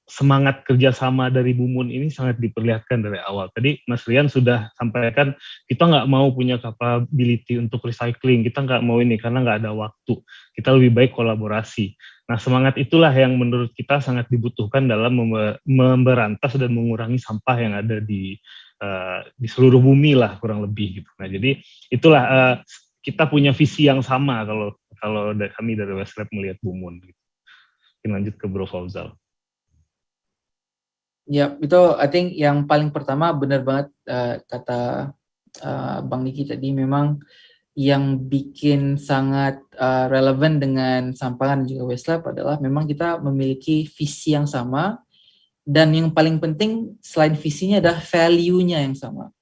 semangat kerjasama dari Bumun ini sangat diperlihatkan dari awal. Tadi Mas Rian sudah sampaikan, kita nggak mau punya capability untuk recycling, kita nggak mau ini karena nggak ada waktu. Kita lebih baik kolaborasi. Nah, semangat itulah yang menurut kita sangat dibutuhkan dalam memberantas dan mengurangi sampah yang ada di seluruh bumi lah kurang lebih gitu. Nah, jadi itulah kita punya visi yang sama kalau kami dari Westlab melihat Bumun. Gitu. Mungkin lanjut ke Bro Fauzal. Ya, itu I think yang paling pertama benar banget kata Bang Niki tadi, memang yang bikin sangat relevan dengan Sampangan dan juga Westlab adalah memang kita memiliki visi yang sama, dan yang paling penting selain visinya adalah value-nya yang sama.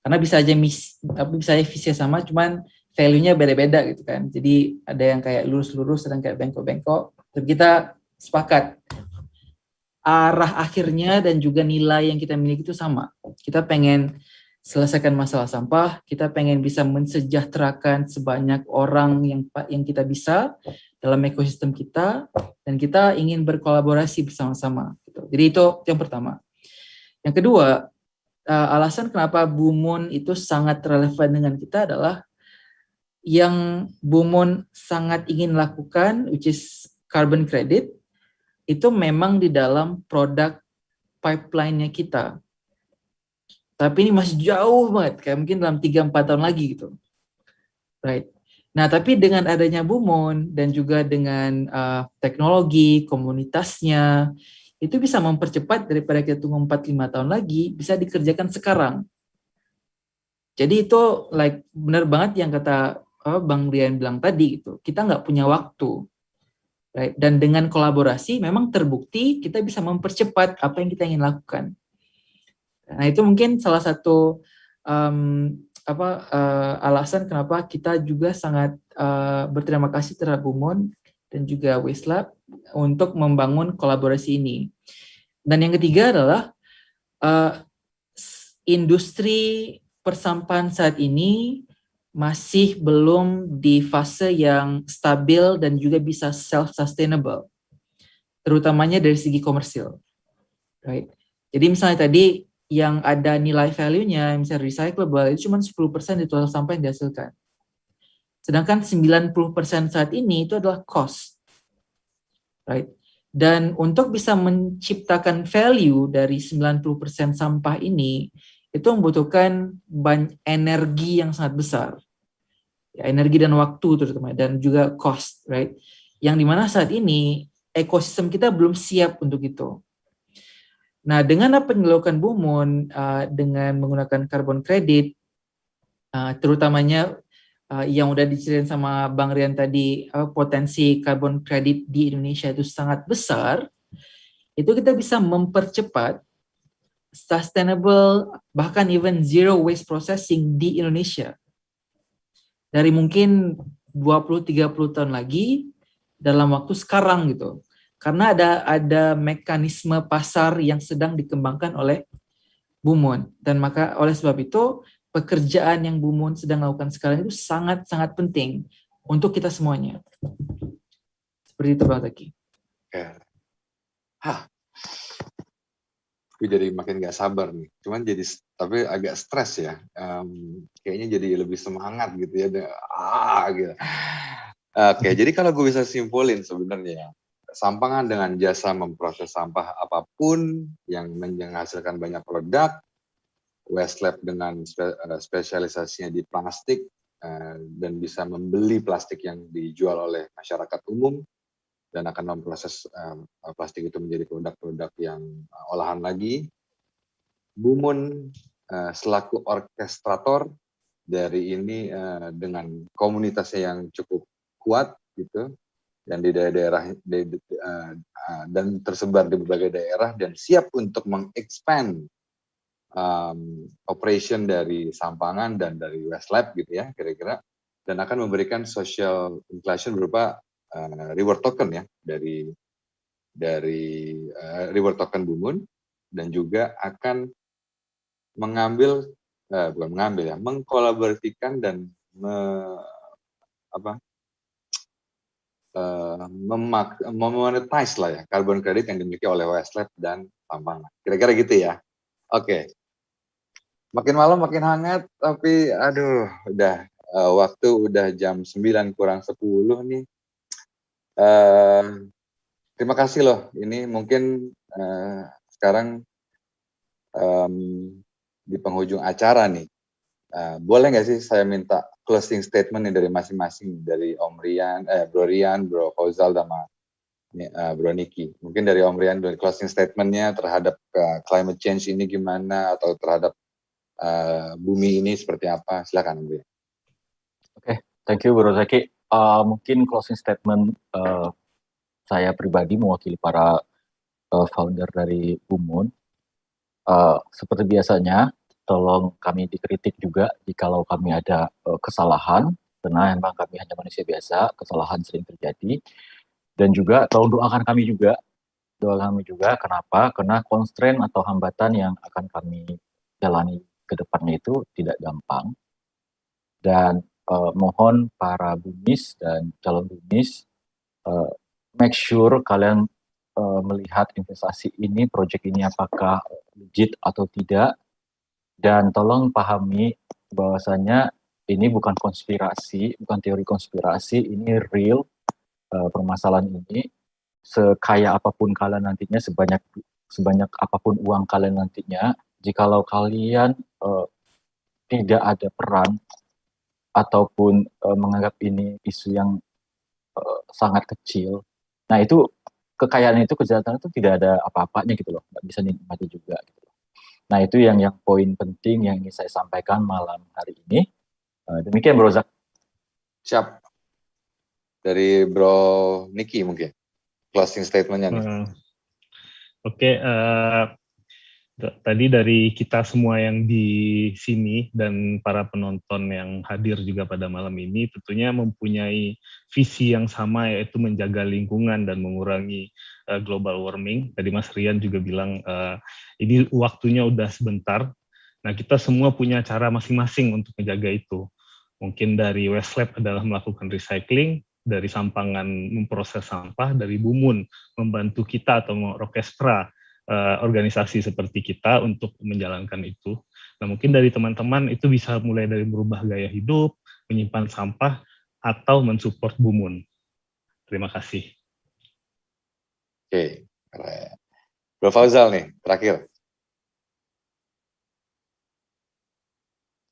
Karena bisa aja visinya sama, cuman value-nya beda-beda gitu kan. Jadi ada yang kayak lurus-lurus, ada yang kayak bengkok-bengkok. Tapi kita sepakat arah akhirnya dan juga nilai yang kita miliki itu sama. Kita pengen selesaikan masalah sampah, kita pengen bisa mensejahterakan sebanyak orang yang kita bisa dalam ekosistem kita, dan kita ingin berkolaborasi bersama-sama. Gitu. Jadi itu yang pertama. Yang kedua, alasan kenapa Bumun itu sangat relevan dengan kita adalah yang Bumun sangat ingin lakukan, which is carbon credit, itu memang di dalam produk pipeline-nya kita. Tapi ini masih jauh banget, kayak mungkin dalam 3-4 tahun lagi gitu. Right. Nah, tapi dengan adanya Bumun dan juga dengan teknologi, komunitasnya, itu bisa mempercepat daripada kita tunggu 4-5 tahun lagi, bisa dikerjakan sekarang. Jadi itu benar banget yang kata Bang Rian bilang tadi gitu. Kita nggak punya waktu. Right? Dan dengan kolaborasi memang terbukti kita bisa mempercepat apa yang kita ingin lakukan. Nah, itu mungkin salah satu alasan kenapa kita juga sangat berterima kasih terhadap Bumun dan juga Westlab untuk membangun kolaborasi ini. Dan yang ketiga adalah industri persampahan saat ini masih belum di fase yang stabil dan juga bisa self-sustainable, terutamanya dari segi komersil. Right? Jadi misalnya tadi yang ada nilai value-nya, misalnya recyclable, itu cuma 10% di total sampah yang dihasilkan. Sedangkan 90% saat ini itu adalah cost. Right? Dan untuk bisa menciptakan value dari 90% sampah ini, itu membutuhkan energi yang sangat besar. Ya, energi dan waktu terutama, dan juga cost, right? Yang dimana saat ini ekosistem kita belum siap untuk itu. Nah, dengan apa yang dilakukan Bumun dengan menggunakan carbon credit, terutamanya yang udah diceritain sama Bang Rian tadi, potensi carbon credit di Indonesia itu sangat besar, itu kita bisa mempercepat sustainable, bahkan even zero waste processing di Indonesia. Dari mungkin 20-30 tahun lagi dalam waktu sekarang gitu. Karena ada mekanisme pasar yang sedang dikembangkan oleh Bumon. Dan maka oleh sebab itu pekerjaan yang Bumon sedang lakukan sekarang itu sangat-sangat penting untuk kita semuanya. Seperti itu Bang Zaki. Gue jadi makin gak sabar nih. Cuman jadi tapi agak stres ya. Kayaknya jadi lebih semangat gitu ya. Gitu. Oke, jadi kalau gue bisa simpulin sebenarnya, Sampangan dengan jasa memproses sampah apapun yang menghasilkan banyak produk, Westlab dengan spesialisasinya di plastik dan bisa membeli plastik yang dijual oleh masyarakat umum dan akan memproses plastik itu menjadi produk-produk yang olahan lagi. Bumon selaku orkestrator dari ini dengan komunitasnya yang cukup kuat gitu, dan di daerah dan tersebar di berbagai daerah dan siap untuk mengexpand operation dari Sampangan dan dari Westlab gitu ya kira-kira, dan akan memberikan social inclusion berupa reward token ya dari reward token Bumon, dan juga akan mengkolaborasikan dan memonetize lah ya carbon credit yang dimiliki oleh Westlab dan Sampangan. Kira-kira gitu ya. Oke. Makin malam makin hangat, tapi aduh udah waktu udah jam 9 kurang 10 nih. Terima kasih loh. Ini mungkin sekarang di penghujung acara nih. Boleh nggak sih saya minta closing statement nih dari masing-masing, dari Om Rian, Bro Rian, Bro Fauzal, sama Bro Niki. Mungkin dari Om Rian, dari closing statementnya terhadap climate change ini gimana, atau terhadap bumi ini seperti apa? Silakan Om Rian. Oke, thank you Bro Zaki. Mungkin closing statement saya pribadi mewakili para founder dari Bumon. Seperti biasanya, tolong kami dikritik juga jikalau kami ada kesalahan, karena memang kami hanya manusia biasa, kesalahan sering terjadi. Dan juga tolong doakan kami juga. Kenapa? Karena constraint atau hambatan yang akan kami jalani ke depannya itu tidak gampang. Dan mohon para bumis dan calon bumis make sure kalian melihat investasi ini, project ini apakah legit atau tidak. Dan tolong pahami bahwasanya ini bukan konspirasi, bukan teori konspirasi, ini real permasalahan ini. Sekaya apapun kalian nantinya, sebanyak apapun uang kalian nantinya, jikalau kalian tidak ada peran ataupun menganggap ini isu yang sangat kecil, nah itu kekayaan itu, kejahatan itu tidak ada apa-apanya gitu loh, nggak bisa dinikmati juga gitu. Nah itu yang poin penting yang ingin saya sampaikan malam hari ini. Demikian Bro Zak. Siap. Dari Bro Niki mungkin closing statementnya nih. Oke, tadi dari kita semua yang di sini dan para penonton yang hadir juga pada malam ini tentunya mempunyai visi yang sama, yaitu menjaga lingkungan dan mengurangi global warming. Tadi Mas Rian juga bilang ini waktunya udah sebentar. Nah, kita semua punya cara masing-masing untuk menjaga itu. Mungkin dari Westlab adalah melakukan recycling, dari Sampangan memproses sampah, dari Bumon membantu kita atau mengorkestra organisasi seperti kita untuk menjalankan itu. Nah, mungkin dari teman-teman itu bisa mulai dari merubah gaya hidup, menyimpan sampah, atau mensupport Bumon. Terima kasih. Oke, keren. Bro Fauzal nih, terakhir.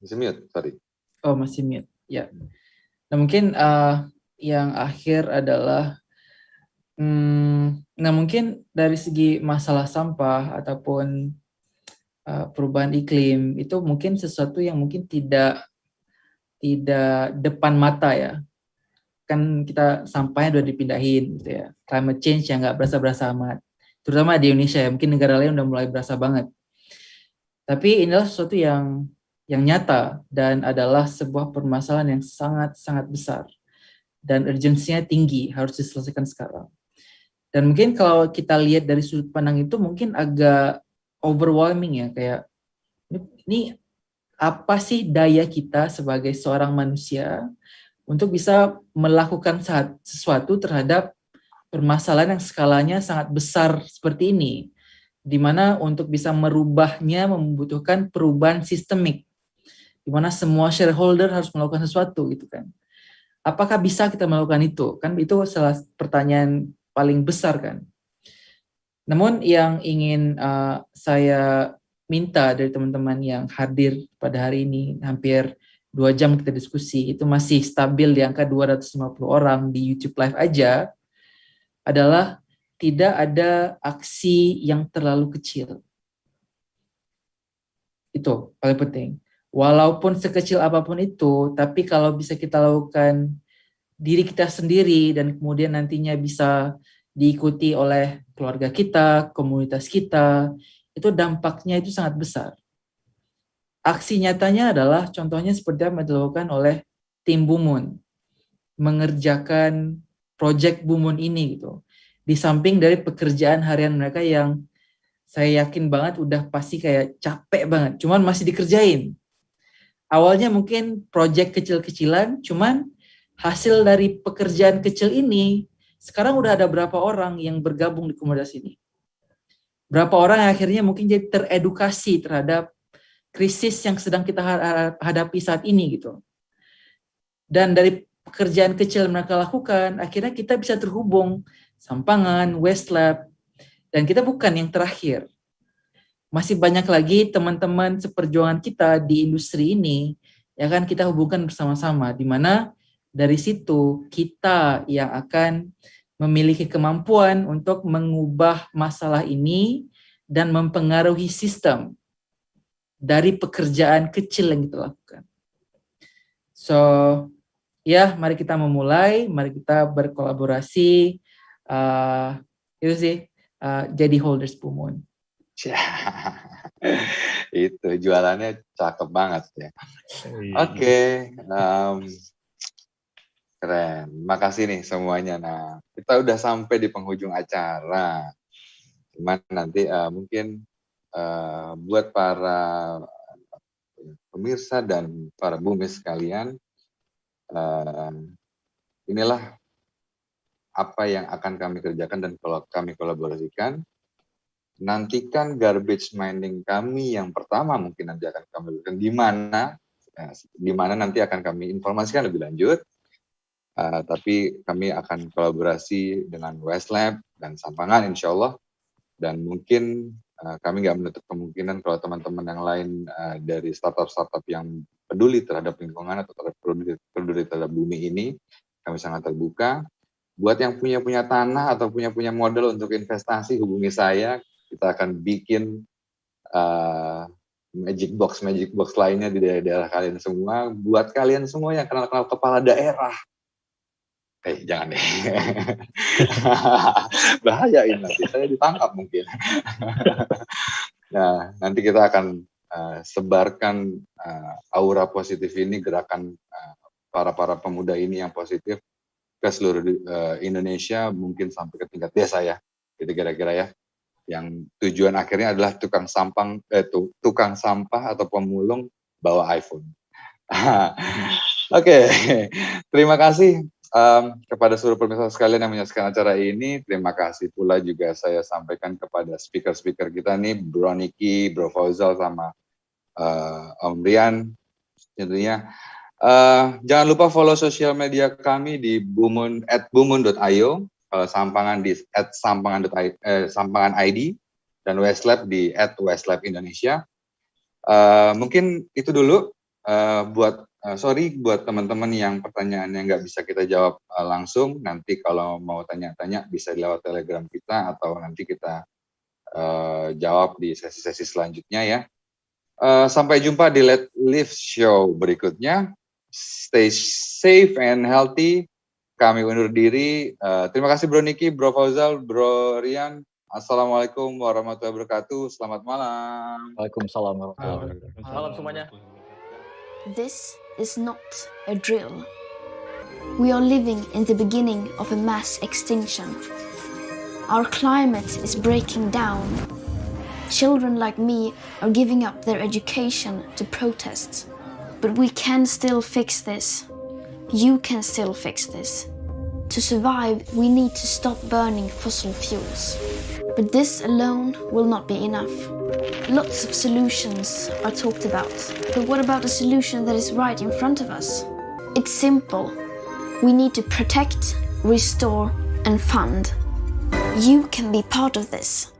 Masih mute, sorry. Oh, masih mute, ya. Nah, mungkin yang akhir adalah nah mungkin dari segi masalah sampah ataupun perubahan iklim itu mungkin sesuatu yang mungkin tidak depan mata ya. Kan kita sampahnya udah dipindahin gitu ya. Climate change yang nggak berasa-berasa amat. Terutama di Indonesia ya, mungkin negara lain udah mulai berasa banget. Tapi inilah sesuatu yang nyata dan adalah sebuah permasalahan yang sangat-sangat besar dan urgensinya tinggi, harus diselesaikan sekarang. Dan mungkin kalau kita lihat dari sudut pandang itu mungkin agak overwhelming ya, kayak ini apa sih daya kita sebagai seorang manusia untuk bisa melakukan sesuatu terhadap permasalahan yang skalanya sangat besar seperti ini, di mana untuk bisa merubahnya membutuhkan perubahan sistemik, di mana semua shareholder harus melakukan sesuatu gitu kan. Apakah bisa kita melakukan itu? Kan itu salah pertanyaan paling besar kan. Namun yang ingin saya minta dari teman-teman yang hadir pada hari ini, hampir 2 jam kita diskusi, itu masih stabil di angka 250 orang di YouTube Live aja, adalah tidak ada aksi yang terlalu kecil. Itu paling penting. Walaupun sekecil apapun itu, tapi kalau bisa kita lakukan diri kita sendiri dan kemudian nantinya bisa diikuti oleh keluarga kita, komunitas kita, itu dampaknya itu sangat besar. Aksi nyatanya adalah contohnya seperti yang dilakukan oleh tim Bumun, mengerjakan proyek Bumun ini gitu. Di samping dari pekerjaan harian mereka yang saya yakin banget udah pasti kayak capek banget, cuman masih dikerjain. Awalnya mungkin proyek kecil-kecilan, cuman hasil dari pekerjaan kecil ini, sekarang udah ada berapa orang yang bergabung di komunitas ini. Berapa orang yang akhirnya mungkin jadi teredukasi terhadap krisis yang sedang kita hadapi saat ini gitu. Dan dari pekerjaan kecil yang mereka lakukan, akhirnya kita bisa terhubung Sampangan, Westlab, dan kita bukan yang terakhir. Masih banyak lagi teman-teman seperjuangan kita di industri ini yang akan kita hubungkan bersama-sama, di mana dari situ kita yang akan memiliki kemampuan untuk mengubah masalah ini dan mempengaruhi sistem dari pekerjaan kecil yang kita lakukan. So, ya mari kita memulai, mari kita berkolaborasi, itu sih, jadi holders Bumun. Itu jualannya cakep banget ya. Oke, keren. Makasih nih semuanya. Nah, kita udah sampai di penghujung acara. Cuman nanti mungkin buat para pemirsa dan para bumis sekalian, inilah apa yang akan kami kerjakan dan kalau kami kolaborasikan. Nantikan garbage mining kami yang pertama mungkin nanti akan kami lakukan di mana nanti akan kami informasikan lebih lanjut. Tapi kami akan kolaborasi dengan Westlab dan Sampangan insya Allah. Dan mungkin kami nggak menutup kemungkinan kalau teman-teman yang lain dari startup-startup yang peduli terhadap lingkungan atau peduli terhadap bumi ini, kami sangat terbuka. Buat yang punya tanah atau punya modal untuk investasi, hubungi saya. Kita akan bikin magic box lainnya di daerah kalian semua. Buat kalian semua yang kenal kepala daerah, jangan deh. Bahaya ini nanti, saya ditangkap mungkin. Nah, nanti kita akan sebarkan aura positif ini, gerakan para pemuda ini yang positif ke seluruh Indonesia, mungkin sampai ke tingkat desa ya, gitu kira-kira ya. Yang tujuan akhirnya adalah tukang sampah atau pemulung bawa iPhone. Oke. Terima kasih kepada seluruh pemirsa sekalian yang menyaksikan acara ini. Terima kasih pula juga saya sampaikan kepada speaker kita nih, Bro Niki, Bro Fauzal, sama Om Rian tentunya. Jangan lupa follow sosial media kami di @bumun.io, Sampangan di @sampangan ID, dan Westlab di @Westlab Indonesia. Mungkin itu dulu. Buat teman-teman yang pertanyaannya nggak bisa kita jawab langsung, nanti kalau mau tanya-tanya bisa lewat Telegram kita atau nanti kita jawab di sesi-sesi selanjutnya ya. Sampai jumpa di Let's Live Show berikutnya. Stay safe and healthy. Kami undur diri. Terima kasih Bro Niki, Bro Fauzal, Bro Rian. Assalamualaikum warahmatullahi wabarakatuh. Selamat malam. Waalaikumsalam warahmatullahi wabarakatuh. Salam semuanya. This is not a drill. We are living in the beginning of a mass extinction. Our climate is breaking down. Children like me are giving up their education to protest. But we can still fix this. You can still fix this. To survive, we need to stop burning fossil fuels. But this alone will not be enough. Lots of solutions are talked about. But what about a solution that is right in front of us? It's simple. We need to protect, restore, and fund. You can be part of this.